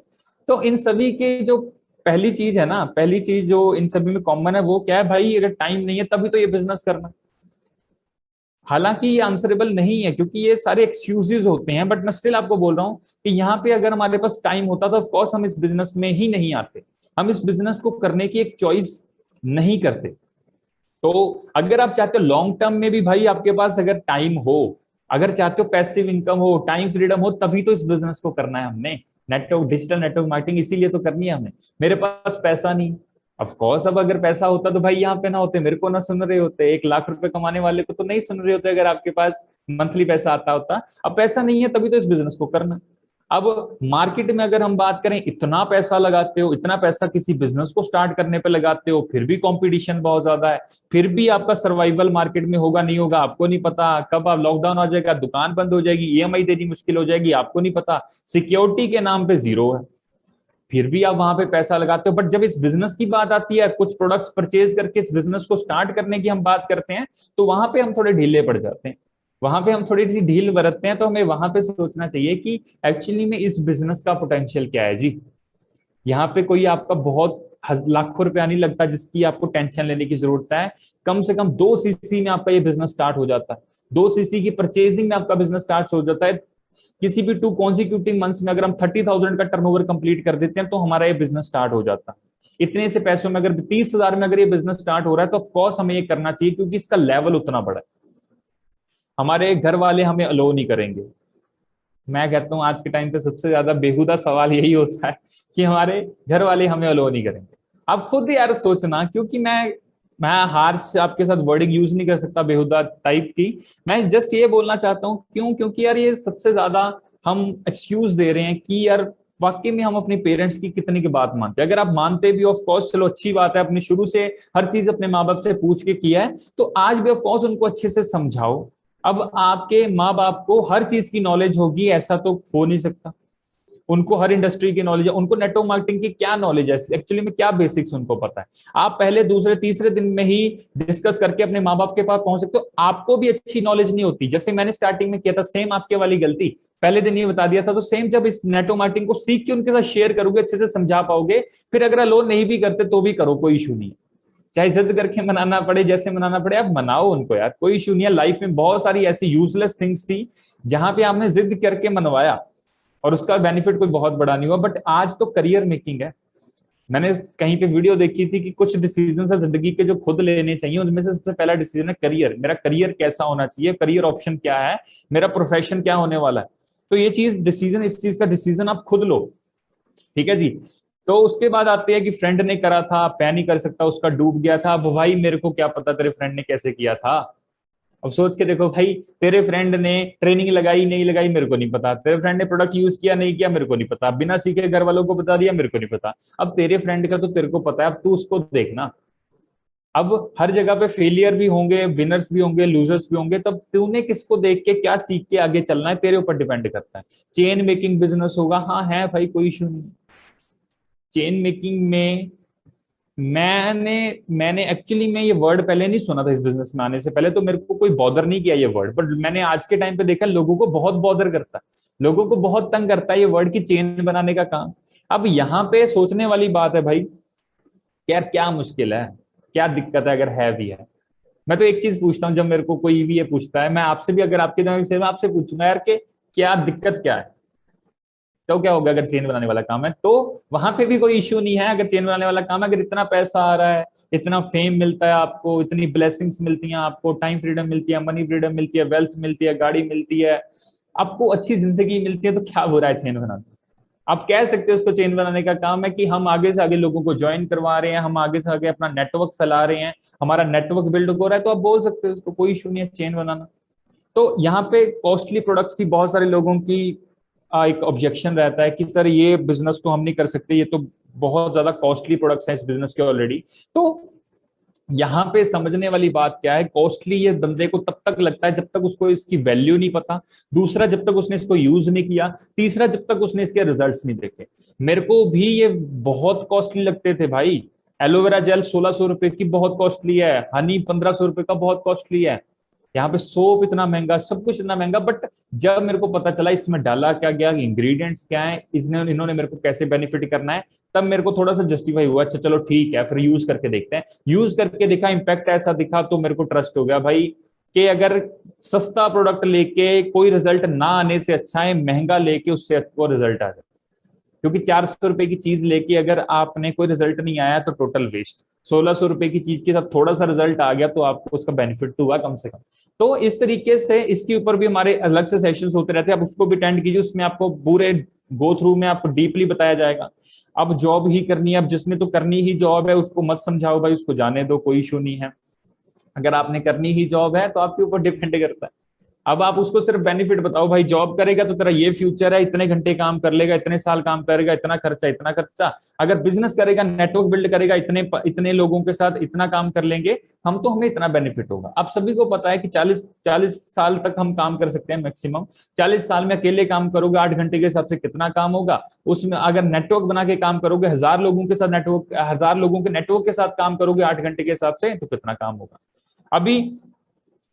तो इन सभी के जो पहली चीज है ना, पहली चीज जो इन सभी में कॉमन है वो क्या है? भाई अगर टाइम नहीं है तभी तो ये बिजनेस करना। हालांकि ये आंसरेबल नहीं है क्योंकि ये सारे एक्सक्यूजेज होते हैं, बट मैं स्टिल आपको बोल रहा हूं कि यहाँ पे अगर हमारे पास टाइम होता तो ऑफ कोर्स हम इस बिजनेस में ही नहीं आते, हम इस बिजनेस को करने की एक चॉइस नहीं करते। तो अगर आप चाहते हो लॉन्ग टर्म में भी भाई आपके पास अगर टाइम हो, अगर चाहते हो पैसिव इनकम हो, टाइम फ्रीडम हो, तभी तो इस बिजनेस को करना है हमने। नेटवर्क, डिजिटल नेटवर्क मार्केटिंग इसीलिए तो करनी है हमें। मेरे पास पैसा नहीं, ऑफ कोर्स अब अगर पैसा होता तो भाई यहाँ पे ना होते, मेरे को ना सुन रहे होते, 1 लाख रुपए कमाने वाले को तो नहीं सुन रहे होते अगर आपके पास मंथली पैसा आता होता। अब पैसा नहीं है तभी तो इस बिजनेस को करना। अब मार्केट में अगर हम बात करें, इतना पैसा लगाते हो, इतना पैसा किसी बिजनेस को स्टार्ट करने पे लगाते हो, फिर भी कंपटीशन बहुत ज्यादा है, फिर भी आपका सर्वाइवल मार्केट में होगा नहीं होगा आपको नहीं पता, कब आप लॉकडाउन आ जाएगा, दुकान बंद हो जाएगी, ईएमआई देनी मुश्किल हो जाएगी, आपको नहीं पता, सिक्योरिटी के नाम पे जीरो है, फिर भी आप वहां पे पैसा लगाते हो। बट जब इस बिजनेस की बात आती है, कुछ प्रोडक्ट्स परचेज करके इस बिजनेस को स्टार्ट करने की हम बात करते हैं, तो वहां पे हम थोड़े ढीले पड़ जाते हैं, वहां पे हम थोड़ी सी ढील बरतते हैं। तो हमें वहां पे सोचना चाहिए कि एक्चुअली में इस बिजनेस का पोटेंशियल क्या है जी। यहाँ पे कोई आपका बहुत लाखों रुपया नहीं लगता जिसकी आपको टेंशन लेने की जरूरत है। कम से कम 2 सीसी में आपका ये बिजनेस स्टार्ट हो जाता है, 2 सीसी की परचेजिंग में आपका बिजनेस स्टार्ट हो जाता है। किसी भी 2 कॉन्सिक्यूटिव मंथ्स में अगर हम 30,000 का टर्नओवर कंप्लीट कर देते हैं तो हमारा ये बिजनेस स्टार्ट हो जाता है। इतने से पैसों में अगर 30,000 में अगर ये बिजनेस स्टार्ट हो रहा है तो ऑफकोर्स हमें ये करना चाहिए क्योंकि इसका लेवल उतना बड़ा है। हमारे घर वाले हमें अलो नहीं करेंगे। मैं कहता हूं आज के टाइम पे सबसे ज्यादा बेहुदा सवाल यही होता है कि हमारे घर वाले हमें अलो नहीं करेंगे। आप खुद यार सोचना, क्योंकि मैं हार्श आपके साथ वर्डिंग यूज नहीं कर सकता बेहुदा टाइप की, मैं जस्ट ये बोलना चाहता हूँ क्यों, क्योंकि यार ये सबसे ज्यादा हम एक्सक्यूज दे रहे हैं कि यार वाकई में हम अपने पेरेंट्स की कितनी की बात मानते हैं। अगर आप मानते भी ऑफ कोर्स चलो अच्छी बात है, अपने शुरू से हर चीज अपने माँ बाप से पूछ के किया है, तो आज भी ऑफ कोर्स उनको अच्छे से समझाओ। अब आपके माँ बाप को हर चीज की नॉलेज होगी ऐसा तो हो नहीं सकता, उनको हर इंडस्ट्री की नॉलेज है, उनको नेटवर्क मार्केटिंग की क्या नॉलेज है, एक्चुअली में क्या बेसिक्स उनको पता है। आप पहले दूसरे तीसरे दिन में ही डिस्कस करके अपने माँ बाप के पास पहुंच सकते हो। आपको भी अच्छी नॉलेज नहीं होती, जैसे मैंने स्टार्टिंग में किया था सेम आपके वाली गलती, पहले दिन ये बता दिया था। तो सेम जब इस नेटवर्क मार्केटिंग को सीख के उनके साथ शेयर करोगे, अच्छे से समझा पाओगे, फिर अगर अलो नहीं भी करते तो भी करो, कोई इशू नहीं है। चाहे जिद करके मनाना पड़े, जैसे मनाना पड़े, आप मनाओ उनको यार, कोई इशू नहीं है। लाइफ में बहुत सारी ऐसी यूजलेस थिंग्स थी जहां पे आपने जिद करके मनवाया और उसका बेनिफिट कोई बहुत बड़ा नहीं हुआ। बट आज तो करियर मेकिंग है। मैंने कहीं पे वीडियो देखी थी कि कुछ डिसीजन है जिंदगी के जो खुद लेने चाहिए, उनमें से सबसे पहला डिसीजन है करियर। मेरा करियर कैसा होना चाहिए, करियर ऑप्शन क्या है, मेरा प्रोफेशन क्या होने वाला है। तो ये चीज डिसीजन, इस चीज का डिसीजन आप खुद लो, ठीक है जी। तो उसके बाद आते हैं कि फ्रेंड ने करा था, मैं नहीं कर सकता, उसका डूब गया था। अब भाई मेरे को क्या पता तेरे फ्रेंड ने कैसे किया था। अब सोच के देखो भाई, तेरे फ्रेंड ने ट्रेनिंग लगाई नहीं लगाई मेरे को नहीं पता, तेरे फ्रेंड ने प्रोडक्ट यूज किया नहीं किया मेरे को नहीं पता, बिना सीखे घर वालों को बता दिया मेरे को नहीं पता। अब तेरे फ्रेंड का तो तेरे को पता है, अब तू उसको देखना। अब हर जगह पे फेलियर भी होंगे, विनर्स भी होंगे, लूजर्स भी होंगे, तब तूने किसको देख के क्या सीख के आगे चलना है, तेरे ऊपर डिपेंड करता है। चेन मेकिंग बिजनेस होगा, हाँ है भाई, कोई इशू नहीं। चेन मेकिंग में मैंने मैंने एक्चुअली में ये वर्ड पहले नहीं सुना था। इस बिजनेस में आने से पहले तो मेरे को कोई बॉदर नहीं किया ये वर्ड, बट मैंने आज के टाइम पे देखा लोगों को बहुत बॉदर करता है, लोगों को बहुत तंग करता है ये वर्ड की चेन बनाने का काम। अब यहाँ पे सोचने वाली बात है भाई कि यार क्या मुश्किल है, क्या दिक्कत है, अगर है भी है। मैं तो एक चीज पूछता हूँ, जब मेरे को कोई भी ये पूछता है, मैं आपसे भी, अगर आपके दिमाग से, मैं आपसे पूछूंगा यार कि क्या दिक्कत क्या है, तो क्या होगा अगर चेन बनाने वाला काम है, तो वहां पे भी कोई इश्यू नहीं है। अगर चेन बनाने वाला काम है, अगर इतना पैसा आ रहा है, इतना फेम मिलता है आपको, इतनी ब्लेसिंग्स मिलती हैं आपको, टाइम फ्रीडम मिलती है, मनी फ्रीडम मिलती है, वेल्थ मिलती है, गाड़ी मिलती है, आपको अच्छी जिंदगी मिलती है, तो क्या बुरा है चेन बनाना। आप कह सकते हो उसको चेन बनाने का काम है कि हम आगे से आगे लोगों को ज्वाइन करवा रहे हैं, हम आगे से आगे अपना नेटवर्क फैला रहे हैं, हमारा नेटवर्क बिल्ड हो रहा है, तो आप बोल सकते हो उसको, कोई इशू नहीं है चेन बनाना। तो यहाँ पे कॉस्टली प्रोडक्ट्स की बहुत सारे लोगों की एक ऑब्जेक्शन रहता है कि सर ये बिजनेस तो हम नहीं कर सकते, ये तो बहुत ज्यादा कॉस्टली प्रोडक्ट्स हैं इस बिजनेस के ऑलरेडी। तो यहाँ पे समझने वाली बात क्या है, कॉस्टली ये बंदे को तब तक लगता है जब तक उसको इसकी वैल्यू नहीं पता, दूसरा जब तक उसने इसको यूज नहीं किया, तीसरा जब तक उसने इसके रिजल्ट्स नहीं देखे। मेरे को भी ये बहुत कॉस्टली लगते थे भाई। एलोवेरा जेल 1600 रुपए की बहुत कॉस्टली है, हनी 1500 रुपए का बहुत कॉस्टली है, यहाँ पे सोप इतना महंगा, सब कुछ इतना महंगा। बट जब मेरे को पता चला इसमें डाला क्या गया, इंग्रेडिएंट्स क्या है, इन्होंने मेरे को कैसे बेनिफिट करना है, तब मेरे को थोड़ा सा जस्टिफाई हुआ, अच्छा चलो ठीक है फिर यूज करके देखते हैं। यूज करके देखा, इंपैक्ट ऐसा दिखा, तो मेरे को ट्रस्ट हो गया भाई कि अगर सस्ता प्रोडक्ट लेके कोई रिजल्ट ना आने से अच्छा है महंगा लेके उससे अच्छो रिजल्ट आ जाए। क्योंकि 400 रुपए की चीज लेके अगर आपने कोई रिजल्ट नहीं आया तो टोटल वेस्ट। 1600 रुपए की चीज के साथ थोड़ा सा रिजल्ट आ गया तो आपको उसका बेनिफिट तो हुआ कम से कम। तो इस तरीके से इसके ऊपर भी हमारे अलग से सेशंस होते रहते हैं, आप उसको भी अटेंड कीजिए, उसमें आपको पूरे गो थ्रू में आपको डीपली बताया जाएगा। अब जॉब ही करनी है, अब जिसने तो करनी ही जॉब है उसको मत समझाओ भाई, उसको जाने दो, कोई इशू नहीं है। अगर आपने करनी ही जॉब है तो आपके ऊपर डिपेंड करता है। अब आप उसको सिर्फ बेनिफिट बताओ, भाई जॉब करेगा तो तेरा ये फ्यूचर है, इतने घंटे काम कर लेगा, इतने साल काम करेगा, इतना खर्चा इतना खर्चा। अगर बिजनेस करेगा, नेटवर्क बिल्ड करेगा, इतने इतने लोगों के साथ इतना काम कर लेंगे हम, तो हमें इतना बेनिफिट होगा। आप सभी को पता है कि 40 साल तक हम काम कर सकते हैं मैक्सिमम। 40 साल में अकेले काम करोगे 8 घंटे के हिसाब से कितना काम होगा, उसमें अगर नेटवर्क बना के काम करोगे, 1000 लोगों के साथ नेटवर्क, 1000 लोगों के नेटवर्क के साथ काम करोगे 8 घंटे के हिसाब से, तो कितना काम होगा। अभी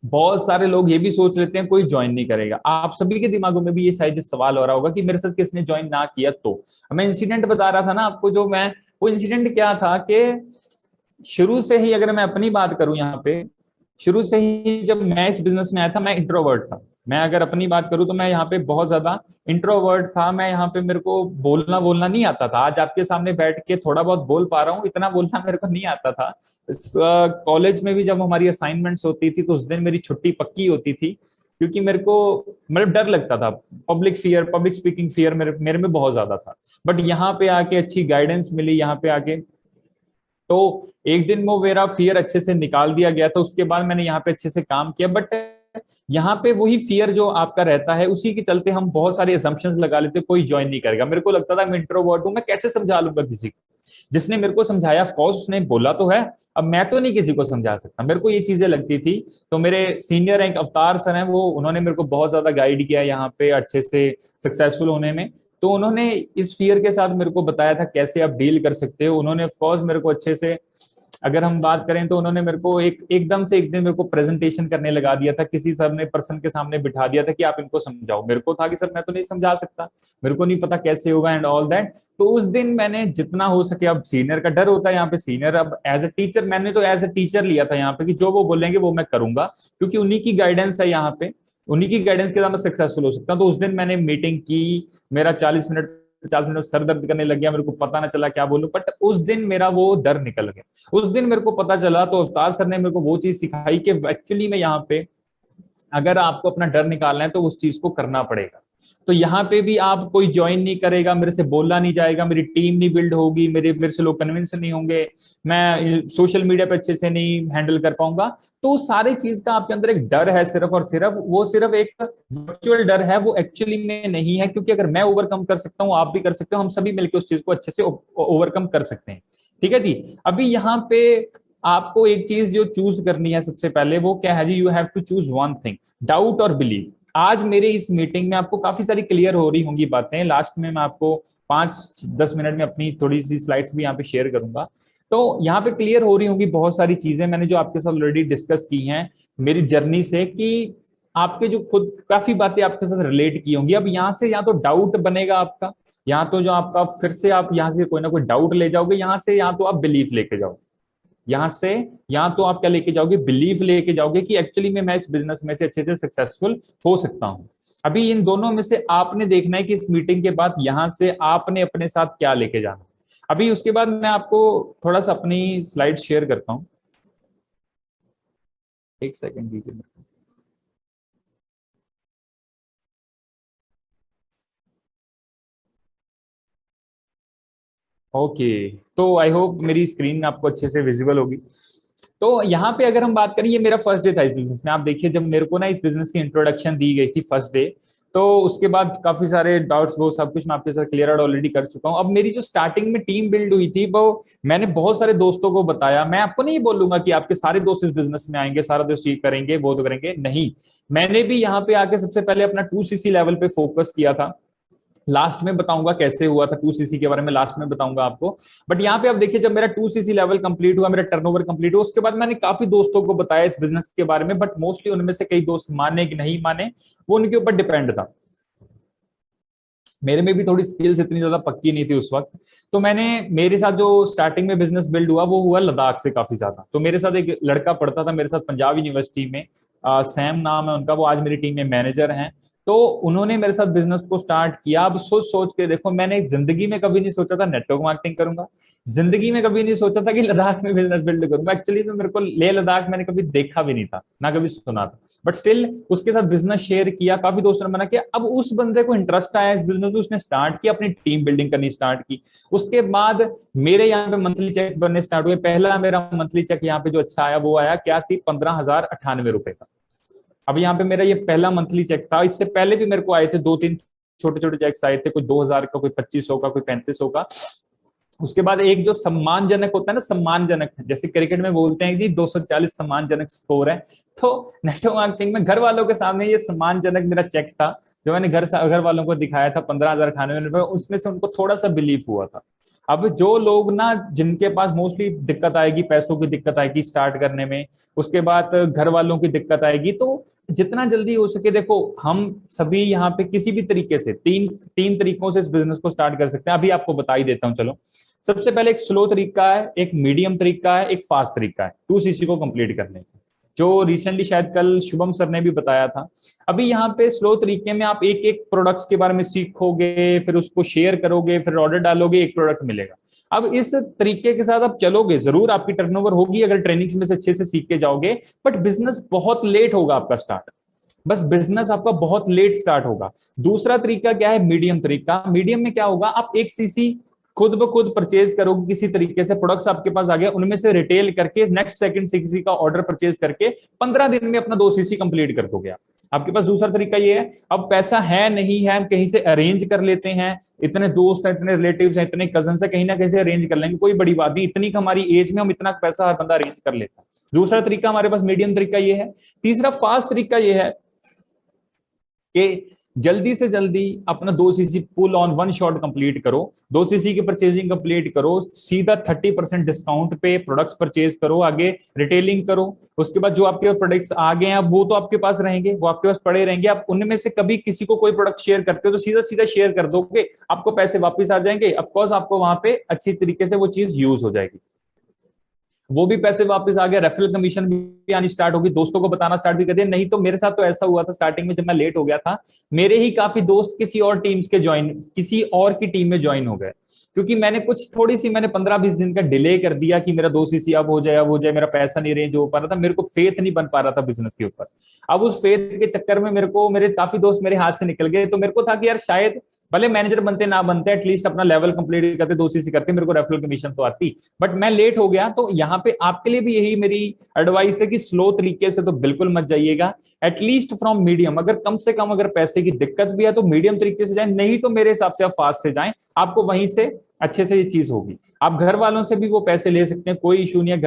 बहुत सारे लोग ये भी सोच लेते हैं कोई ज्वाइन नहीं करेगा। आप सभी के दिमागों में भी ये शायद सवाल हो रहा होगा कि मेरे साथ किसने ज्वाइन ना किया। तो मैं इंसिडेंट बता रहा था ना आपको, जो मैं, वो इंसिडेंट क्या था कि शुरू से ही, अगर मैं अपनी बात करूं यहाँ पे, शुरू से ही जब मैं इस बिजनेस में आया था, मैं इंट्रोवर्ट था। मैं अगर अपनी बात करूं तो मैं यहाँ पे बहुत ज्यादा इंट्रोवर्ट था। मैं यहाँ पे, मेरे को बोलना बोलना नहीं आता था। आज आपके सामने बैठ के थोड़ा बहुत बोल पा रहा हूँ, इतना बोलना मेरे को नहीं आता था। कॉलेज में भी जब हमारी असाइनमेंट्स होती थी तो उस दिन मेरी छुट्टी पक्की होती थी, क्योंकि मेरे को मतलब डर लगता था। Public fear, public speaking fear मेरे मेरे में बहुत ज्यादा था। बट यहाँ पे आके अच्छी गाइडेंस मिली, यहाँ पे आके तो एक दिन वो मेरा फियर अच्छे से निकाल दिया गया था। उसके बाद मैंने यहाँ पे अच्छे से काम किया। बट यहाँ पे वही फियर जो आपका रहता है, उसी के चलते हम बहुत सारे असम्पशंस लगा लेते, कोई ज्वाइन नहीं करेगा। मेरे को लगता था मैं इंट्रोवर्ट हूं, मैं कैसे समझा लूंगा किसी को। जिसने मेरे को समझाया, ऑफ कोर्स उसने बोला तो है, अब मैं तो नहीं किसी को समझा सकता, मेरे को ये चीजें लगती थी। तो मेरे सीनियर रैंक अवतार सर हैं, वो उन्होंने मेरे को बहुत ज्यादा गाइड किया यहाँ पे अच्छे से सक्सेसफुल होने में। तो उन्होंने इस फियर के साथ मेरे को बताया था कैसे आप डील कर सकते हो। उन्होंने ऑफकोर्स मेरे को अच्छे से अगर हम बात करें तो उन्होंने मेरे को एकदम से एक दिन मेरे को प्रेजेंटेशन करने लगा दिया था, किसी सर ने पर्सन के सामने बिठा दिया था कि आप इनको समझाओ। मेरे को था कि सर मैं तो नहीं समझा सकता, मेरे को नहीं पता कैसे होगा एंड ऑल दैट। तो उस दिन मैंने जितना हो सके, अब सीनियर का डर होता है यहाँ पे, सीनियर अब एज अ टीचर, मैंने तो एज अ टीचर लिया था यहाँ पे कि जो वो बोलेंगे वो मैं करूंगा, क्योंकि उन्हीं की गाइडेंस है यहाँ पे, उन्हीं की गाइडेंस के साथ मैं सक्सेसफुल हो सकता हूँ। तो उस दिन मैंने मीटिंग की, मेरा 40 मिनट सर दर्द करने लग गया, मेरे को पता ना चला क्या बोलूं, बट उस दिन मेरा वो डर निकल गया। उस दिन मेरे को पता चला, तो अवतार सर ने मेरे को वो चीज सिखाई कि एक्चुअली में यहाँ पे अगर आपको अपना डर निकालना है तो उस चीज को करना पड़ेगा। तो यहाँ पे भी आप कोई ज्वाइन नहीं करेगा, मेरे से बोलना नहीं जाएगा, मेरी टीम नहीं बिल्ड होगी, मेरे से लोग कन्विंस नहीं होंगे, मैं सोशल मीडिया पे अच्छे से नहीं हैंडल कर पाऊंगा। तो सारी चीज का आपके अंदर एक डर है सिर्फ और सिर्फ, वो सिर्फ एक वर्चुअल डर है, वो एक्चुअली में नहीं है। क्योंकि अगर मैं ओवरकम कर सकता हूँ, आप भी कर सकते हो, हम सभी मिलकर उस चीज को अच्छे से ओवरकम कर सकते हैं। ठीक है जी। अभी यहाँ पे आपको एक चीज जो चूज करनी है सबसे पहले, वो क्या है जी, you have to choose one thing, doubt और बिलीव। आज मेरे इस मीटिंग में आपको काफी सारी क्लियर हो रही होंगी बातें, लास्ट में मैं आपको 5-10 मिनट में अपनी थोड़ी सी स्लाइड्स भी यहाँ पे शेयर करूंगा। तो यहाँ पे क्लियर हो रही होंगी बहुत सारी चीजें, मैंने जो आपके साथ ऑलरेडी डिस्कस की हैं मेरी जर्नी से, कि आपके जो खुद काफी बातें आपके साथ रिलेट की होंगी। अब यहाँ से या तो डाउट बनेगा आपका, यहाँ तो जो आपका फिर से आप यहाँ से कोई ना कोई डाउट ले जाओगे, यहाँ से या तो आप बिलीफ लेके जाओगे, यहाँ से या तो आप क्या लेके जाओगे, बिलीफ लेके जाओगे कि एक्चुअली में मैं इस बिजनेस में से अच्छे से सक्सेसफुल हो सकता हूं। अभी इन दोनों में से आपने देखना है कि इस मीटिंग के बाद यहां से आपने अपने साथ क्या लेके जाना। अभी उसके बाद मैं आपको थोड़ा सा अपनी स्लाइड शेयर करता हूं, एक सेकेंड दीजिए मेरे को। ओके, तो आई होप मेरी स्क्रीन आपको अच्छे से विजिबल होगी। तो यहाँ पे अगर हम बात करें, ये मेरा फर्स्ट डे था इस बिजनेस में। आप देखिए, जब मेरे को ना इस बिजनेस की इंट्रोडक्शन दी गई थी फर्स्ट डे, तो उसके बाद काफी सारे डाउट्स वो सब कुछ मैं आपके साथ क्लियर आउट ऑलरेडी कर चुका हूँ। अब मेरी जो स्टार्टिंग में टीम बिल्ड हुई थी, वो मैंने बहुत सारे दोस्तों को बताया। मैं आपको नहीं बोलूंगा कि आपके सारे दोस्त इस बिजनेस में आएंगे, सारा दोस्त ये करेंगे वो तो करेंगे, नहीं। मैंने भी यहाँ पे आके सबसे पहले अपना 2cc लेवल पे फोकस किया था। लास्ट में बताऊंगा कैसे हुआ था 2cc के बारे में, लास्ट में बताऊंगा आपको। बट यहाँ पे आप देखिए, जब मेरा 2cc लेवल कंप्लीट हुआ, मेरा टर्नओवर कंप्लीट हुआ, उसके बाद मैंने काफी दोस्तों को बताया इस बिजनेस के बारे में, बट मोस्टली उनमें से कई दोस्त माने कि नहीं माने, वो उनके ऊपर डिपेंड था। मेरे में भी थोड़ी स्किल्स इतनी ज्यादा पक्की नहीं थी उस वक्त। तो मैंने, मेरे साथ जो स्टार्टिंग में बिजनेस बिल्ड हुआ वो हुआ लद्दाख से काफी ज्यादा। तो मेरे साथ एक लड़का पढ़ता था मेरे साथ पंजाब यूनिवर्सिटी में, सैम नाम है उनका, वो आज मेरी टीम में मैनेजर हैं। तो उन्होंने मेरे साथ बिजनेस को स्टार्ट किया। अब सोच सोच के देखो, मैंने जिंदगी में कभी नहीं सोचा था नेटवर्क मार्केटिंग करूंगा, जिंदगी में कभी नहीं सोचा था कि लद्दाख में बिजनेस बिल्ड करूंगा। एक्चुअली तो मेरे को लेह लद्दाख मैंने कभी देखा भी नहीं था, ना कभी सुना था, बट स्टिल उसके साथ बिजनेस शेयर किया, काफी दोस्तों ने मना किया। अब उस बंदे को इंटरेस्ट आया इस बिजनेस में, उसने स्टार्ट किया, अपनी टीम बिल्डिंग करनी स्टार्ट की। उसके बाद मेरे यहाँ पे मंथली चेक बनने स्टार्ट हुए। पहला मेरा मंथली चेक यहाँ पे जो अच्छा आया वो आया, क्या थी, 15,098 रुपए का। अब यहाँ पे मेरा ये पहला मंथली चेक था। इससे पहले भी मेरे को आए थे 2-3 छोटे छोटे चेक्स आए थे, कोई 2,000 का, कोई 2,500 का, कोई 3,500 का। उसके बाद एक जो सम्मानजनक होता है ना, सम्मानजनक, जैसे क्रिकेट में बोलते हैं कि 240 सम्मानजनक स्कोर है, तो नेटवर्क मार्केटिंग में घर वालों के सामने ये सम्मानजनक मेरा चेक था, जो मैंने घर वालों को दिखाया था, 15,098 रुपए। उसमें से उनको थोड़ा सा बिलीव हुआ था। अब जो लोग ना, जिनके पास मोस्टली दिक्कत आएगी, पैसों की दिक्कत आएगी स्टार्ट करने में, उसके बाद घर वालों की दिक्कत आएगी, तो जितना जल्दी हो सके, देखो हम सभी यहाँ पे किसी भी तरीके से तीन तीन तरीकों से इस बिजनेस को स्टार्ट कर सकते हैं। अभी आपको बता ही देता हूँ, चलो। सबसे पहले एक स्लो तरीका है, एक मीडियम तरीका है, एक फास्ट तरीका है 2cc को कंप्लीट करने का, जो रिसेंटली शायद कल शुभम सर ने भी बताया था। अभी यहाँ पे स्लो तरीके में आप एक एक प्रोडक्ट्स के बारे में सीखोगे, फिर उसको शेयर करोगे, फिर ऑर्डर डालोगे, एक प्रोडक्ट मिलेगा। अब इस तरीके के साथ आप चलोगे, जरूर आपकी टर्नओवर होगी अगर ट्रेनिंग्स में से अच्छे से सीख के जाओगे, बट बिजनेस बहुत लेट होगा आपका स्टार्ट। बस बिजनेस आपका बहुत लेट स्टार्ट होगा। दूसरा तरीका क्या है, मीडियम तरीका। मीडियम में क्या होगा, आप 1cc खुद ब खुद परचेज करोगे, किसी तरीके से प्रोडक्ट्स आपके पास आ गए, उनमें से रिटेल करके नेक्स्ट सेकंड 6cc का ऑर्डर परचेज करके 15 दिन में अपना 2cc कंप्लीट कर दोगे आप। आपके पास दूसरा तरीका ये है, अब पैसा है नहीं है, हम कहीं से अरेंज कर लेते हैं, इतने दोस्त हैं, इतने रिलेटिव्स हैं, इतने कजन है, कहीं ना कहीं से अरेंज कर लेंगे, कोई बड़ी बात नहीं, इतनी हमारी एज में हम इतना पैसा हर बंदा अरेंज कर लेता है। दूसरा तरीका हमारे पास मीडियम तरीका ये है। तीसरा फास्ट तरीका ये है कि जल्दी से जल्दी अपना 2 CC pull on one shot complete करो, 2 सीसी की परचेजिंग कंप्लीट करो, सीधा 30% डिस्काउंट पे प्रोडक्ट्स परचेज करो, आगे रिटेलिंग करो। उसके बाद जो आपके प्रोडक्ट्स आ गए हैं अब वो तो आपके पास रहेंगे, वो आपके पास पड़े रहेंगे। आप उनमें से कभी किसी को कोई प्रोडक्ट शेयर करते हो तो सीधा सीधा शेयर कर दोगे, आपको पैसे वापस आ जाएंगे। ऑफकोर्स आपको वहां पे अच्छी तरीके से वो चीज यूज हो जाएगी, वो भी पैसे वापस आ गए, रेफरल कमीशन भी आनी स्टार्ट होगी, दोस्तों को बताना स्टार्ट भी कर दिया। नहीं तो मेरे साथ तो ऐसा हुआ था स्टार्टिंग में, जब मैं लेट हो गया था, मेरे ही काफी दोस्त किसी और टीम्स के ज्वाइन, किसी और की टीम में ज्वाइन हो गए, क्योंकि मैंने कुछ थोड़ी सी मैंने 15-20 दिन का डिले कर दिया कि मेरा 2 सीसी अब हो जाए, अब हो जाए, मेरा पैसा नहीं रेंज हो पा रहा था, मेरे को फेथ नहीं बन पा रहा था बिजनेस के ऊपर। अब उस फेथ के चक्कर में मेरे को मेरे काफी दोस्त मेरे हाथ से निकल गए, तो मेरे को था कि यार शायद भले मैनेजर बनते ना बनते, एटलीस्ट अपना लेवल कंप्लीट करते, 2 सीसी करते, मेरे को रेफरल कमीशन तो आती। बट मैं लेट हो गया, तो यहाँ पे आपके लिए भी यही मेरी एडवाइस है कि स्लो तरीके से तो बिल्कुल मत जाइएगा, एटलीस्ट फ्रॉम मीडियम। अगर कम से कम अगर पैसे की दिक्कत भी है तो मीडियम तरीके से जाए, नहीं तो मेरे हिसाब से आप फास्ट से जाएं, आपको वहीं से अच्छे से ये चीज होगी। आप घर वालों से भी वो पैसे ले सकते हैं, कोई इशू नहीं है।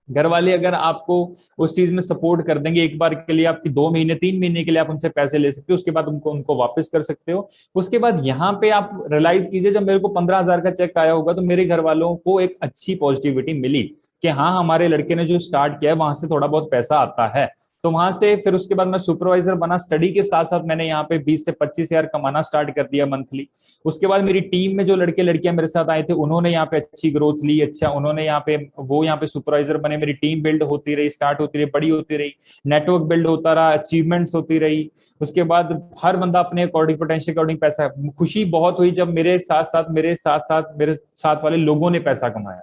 घर वाले अगर आपको उस चीज में सपोर्ट कर देंगे, एक बार के लिए आपकी 2 महीने 3 महीने के लिए आप उनसे पैसे ले सकते हो, उसके बाद उनको उनको वापस कर सकते हो। उसके बाद यहाँ पे आप रियलाइज कीजिए, जब मेरे को 15,000 का चेक आया होगा तो मेरे घर वालों को एक अच्छी पॉजिटिविटी मिली कि हाँ हमारे लड़के ने जो स्टार्ट किया है वहां से थोड़ा बहुत पैसा आता है। तो वहां से फिर उसके बाद मैं सुपरवाइजर बना, स्टडी के साथ साथ मैंने यहाँ पे 20 से 25 हजार कमाना स्टार्ट कर दिया मंथली। उसके बाद मेरी टीम में जो लड़के लड़कियां मेरे साथ आए थे उन्होंने यहाँ पे अच्छी ग्रोथ ली, अच्छा उन्होंने यहाँ पे सुपरवाइजर बने, मेरी टीम बिल्ड होती रही, स्टार्ट होती रही, बड़ी होती रही, नेटवर्क बिल्ड होता रहा, अचीवमेंट्स होती रही। उसके बाद हर बंदा अपने अकॉर्डिंग पोटेंशियल अकॉर्डिंग पैसा, खुशी बहुत हुई जब मेरे साथ वाले लोगों ने पैसा कमाया।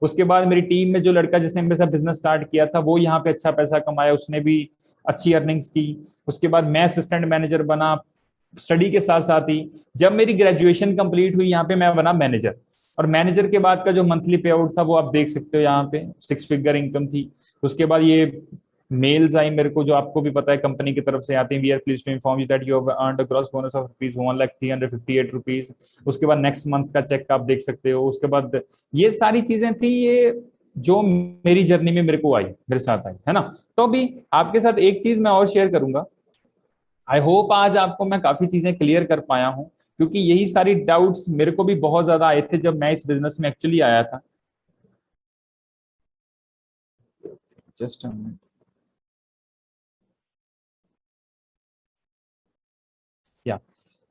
उसके बाद मेरी टीम में जो लड़का जिसने मेरे साथ बिजनेस स्टार्ट किया था वो यहाँ पे अच्छा पैसा कमाया, उसने भी अच्छी अर्निंग्स की। उसके बाद मैं असिस्टेंट मैनेजर बना स्टडी के साथ साथ ही। जब मेरी ग्रेजुएशन कंप्लीट हुई यहाँ पे मैं बना मैनेजर, और मैनेजर के बाद का जो मंथली पे आउट था वो आप देख सकते हो, यहाँ पे 6 फिगर इनकम थी। उसके बाद ये मेल्स आई मेरे को, जो आपको भी पता है कंपनी की तरफ से आती है, we are pleased to inform you that you have earned a gross bonus of ₹1,358। उसके बाद नेक्स्ट मंथ का चेक आप देख सकते हो। उसके बाद ये सारी चीजें थी, ये जो मेरी जर्नी में मेरे को आई, मेरे साथ आई, है ना। तो अभी आपके साथ एक चीज मैं और शेयर करूंगा। आई होप आज आपको मैं काफी चीजें क्लियर कर पाया हूं, क्योंकि यही सारी डाउट्स मेरे को भी बहुत ज्यादा आए थे जब मैं इस बिजनेस में एक्चुअली आया था। जस्ट या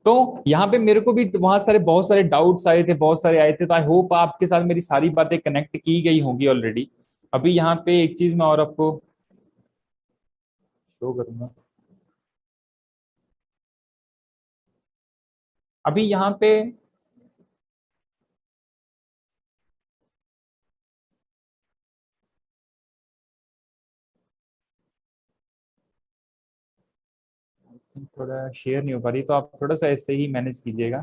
तो यहाँ पे मेरे को भी वहां सारे बहुत सारे डाउट्स आए थे, बहुत सारे आए थे, तो आई होप आपके साथ मेरी सारी बातें कनेक्ट की गई होंगी ऑलरेडी। अभी यहाँ पे एक चीज मैं और आपको शो करूंगा। अभी यहाँ पे थोड़ा शेयर नहीं हो पा रही, तो आप थोड़ा सा ऐसे ही मैनेज कीजिएगा।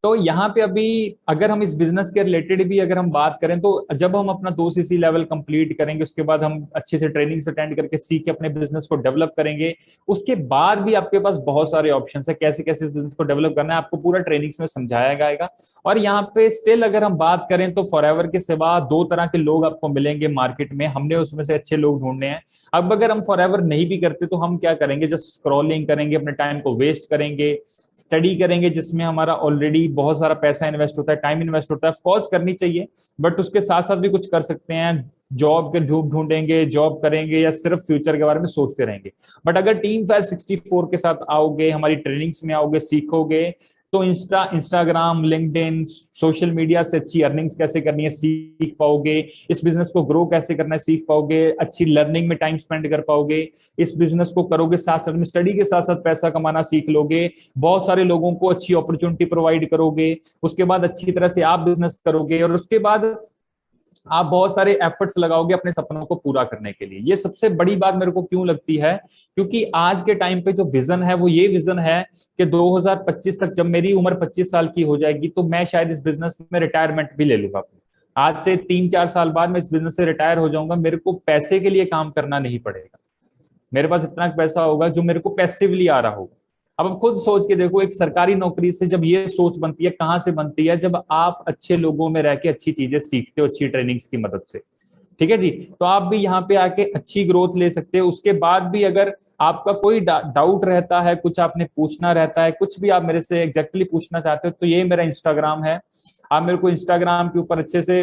तो यहाँ पे अभी अगर हम इस बिजनेस के रिलेटेड भी अगर हम बात करें, तो जब हम अपना 2 सीसी लेवल कंप्लीट करेंगे, उसके बाद हम अच्छे से ट्रेनिंग अटेंड करके सीख के अपने बिजनेस को डेवलप करेंगे, उसके बाद भी आपके पास बहुत सारे ऑप्शन है कैसे कैसे इस बिजनेस को डेवलप करना है, आपको पूरा ट्रेनिंग्स में समझाया जाएगा। और यहाँ पे स्टिल अगर हम बात करें तो फॉरएवर के सिवा 2 तरह के लोग आपको मिलेंगे मार्केट में, हमने उसमें से अच्छे लोग ढूंढने हैं। अब अगर हम फॉरएवर नहीं भी करते तो हम क्या करेंगे, जस्ट स्क्रॉलिंग करेंगे, अपने टाइम को वेस्ट करेंगे, स्टडी करेंगे जिसमें हमारा ऑलरेडी बहुत सारा पैसा इन्वेस्ट होता है, टाइम इन्वेस्ट होता है। ऑफकोर्स करनी चाहिए, बट उसके साथ साथ भी कुछ कर सकते हैं, जॉब के जॉब ढूंढेंगे, जॉब करेंगे, या सिर्फ फ्यूचर के बारे में सोचते रहेंगे। बट अगर टीम 564 के साथ आओगे, हमारी ट्रेनिंग्स में आओगे, सीखोगे, तो इंस्टाग्राम, लिंक्डइन, सोशल मीडिया से अच्छी अर्निंग्स कैसे करनी है सीख पाओगे, इस बिजनेस को ग्रो कैसे करना है सीख पाओगे, अच्छी लर्निंग में टाइम स्पेंड कर पाओगे, इस बिजनेस को करोगे साथ साथ में स्टडी के साथ साथ पैसा कमाना सीख लोगे, बहुत सारे लोगों को अच्छी अपॉर्चुनिटी प्रोवाइड करोगे, उसके बाद अच्छी तरह से आप बिजनेस करोगे, और उसके बाद आप बहुत सारे एफर्ट्स लगाओगे अपने सपनों को पूरा करने के लिए। ये सबसे बड़ी बात मेरे को क्यों लगती है, क्योंकि आज के टाइम पे जो विजन है वो ये विजन है कि 2025 तक जब मेरी उम्र 25 साल की हो जाएगी तो मैं शायद इस बिजनेस में रिटायरमेंट भी ले लूंगा। आज से 3-4 साल बाद मैं इस बिजनेस से रिटायर हो जाऊंगा, मेरे को पैसे के लिए काम करना नहीं पड़ेगा, मेरे पास इतना पैसा होगा जो मेरे को पैसिवली आ रहा होगा। अब आप खुद सोच के देखो, एक सरकारी नौकरी से जब ये सोच बनती है, कहां से बनती है, जब आप अच्छे लोगों में रह के अच्छी चीजें सीखते हो अच्छी ट्रेनिंग्स की मदद से। ठीक है जी। तो आप भी यहाँ पे आके अच्छी ग्रोथ ले सकते हो। उसके बाद भी अगर आपका कोई डाउट रहता है, कुछ आपने पूछना रहता है, कुछ भी आप मेरे से एग्जैक्टली पूछना चाहते हो, तो ये मेरा इंस्टाग्राम है। आप मेरे को इंस्टाग्राम के ऊपर अच्छे से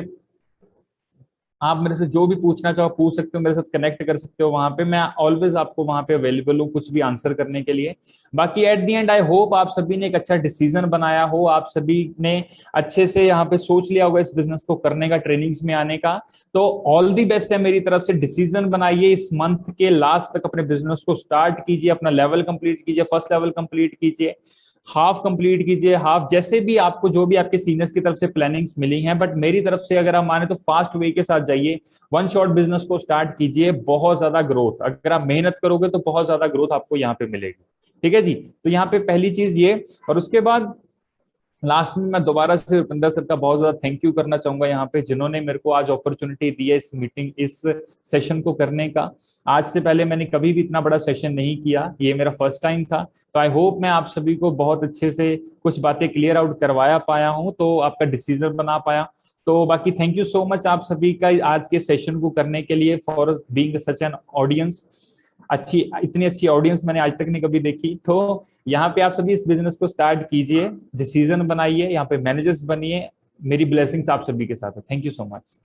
आप मेरे से जो भी पूछना चाहो पूछ सकते हो, मेरे साथ कनेक्ट कर सकते हो। वहां पे मैं ऑलवेज आपको वहां पे अवेलेबल हूँ कुछ भी आंसर करने के लिए। बाकी at the and I hope आप सभी ने एक अच्छा डिसीजन बनाया हो, आप सभी ने अच्छे से यहाँ पे सोच लिया होगा इस बिजनेस को करने का, ट्रेनिंग्स में आने का। तो ऑल दी बेस्ट है मेरी तरफ से। डिसीजन बनाइए, इस मंथ के लास्ट तक अपने बिजनेस को स्टार्ट कीजिए, अपना लेवल कंप्लीट कीजिए, फर्स्ट लेवल कंप्लीट कीजिए, हाफ कंप्लीट कीजिए, हाफ जैसे भी आपको जो भी आपके सीनियर्स की तरफ से प्लानिंग्स मिली हैं। बट मेरी तरफ से अगर आप माने तो फास्ट वे के साथ जाइए, वन शॉट बिजनेस को स्टार्ट कीजिए। बहुत ज्यादा ग्रोथ, अगर आप मेहनत करोगे तो बहुत ज्यादा ग्रोथ आपको यहाँ पे मिलेगी। ठीक है जी। तो यहाँ पे पहली चीज ये। और उसके बाद लास्ट में मैं दोबारा से रुपिंदर सर का बहुत ज्यादा थैंक यू करना चाहूंगा यहाँ पे, जिन्होंने मेरे को आज अपॉर्चुनिटी दी है इस मीटिंग, इस सेशन को करने का। आज से पहले मैंने कभी भी इतना बड़ा सेशन नहीं किया, ये मेरा फर्स्ट टाइम था। तो आई होप मैं आप सभी को बहुत अच्छे से कुछ बातें क्लियर आउट करवाया पाया हूँ, तो आपका डिसीजन बना पाया। तो बाकी थैंक यू सो मच आप सभी का आज के सेशन को करने के लिए, for being such an audience. अच्छी, इतनी अच्छी ऑडियंस मैंने आज तक नहीं कभी देखी। तो यहाँ पे आप सभी इस बिजनेस को स्टार्ट कीजिए, डिसीजन बनाइए, यहाँ पे मैनेजर्स बनिए। मेरी ब्लेसिंग्स आप सभी के साथ है। Thank you so much.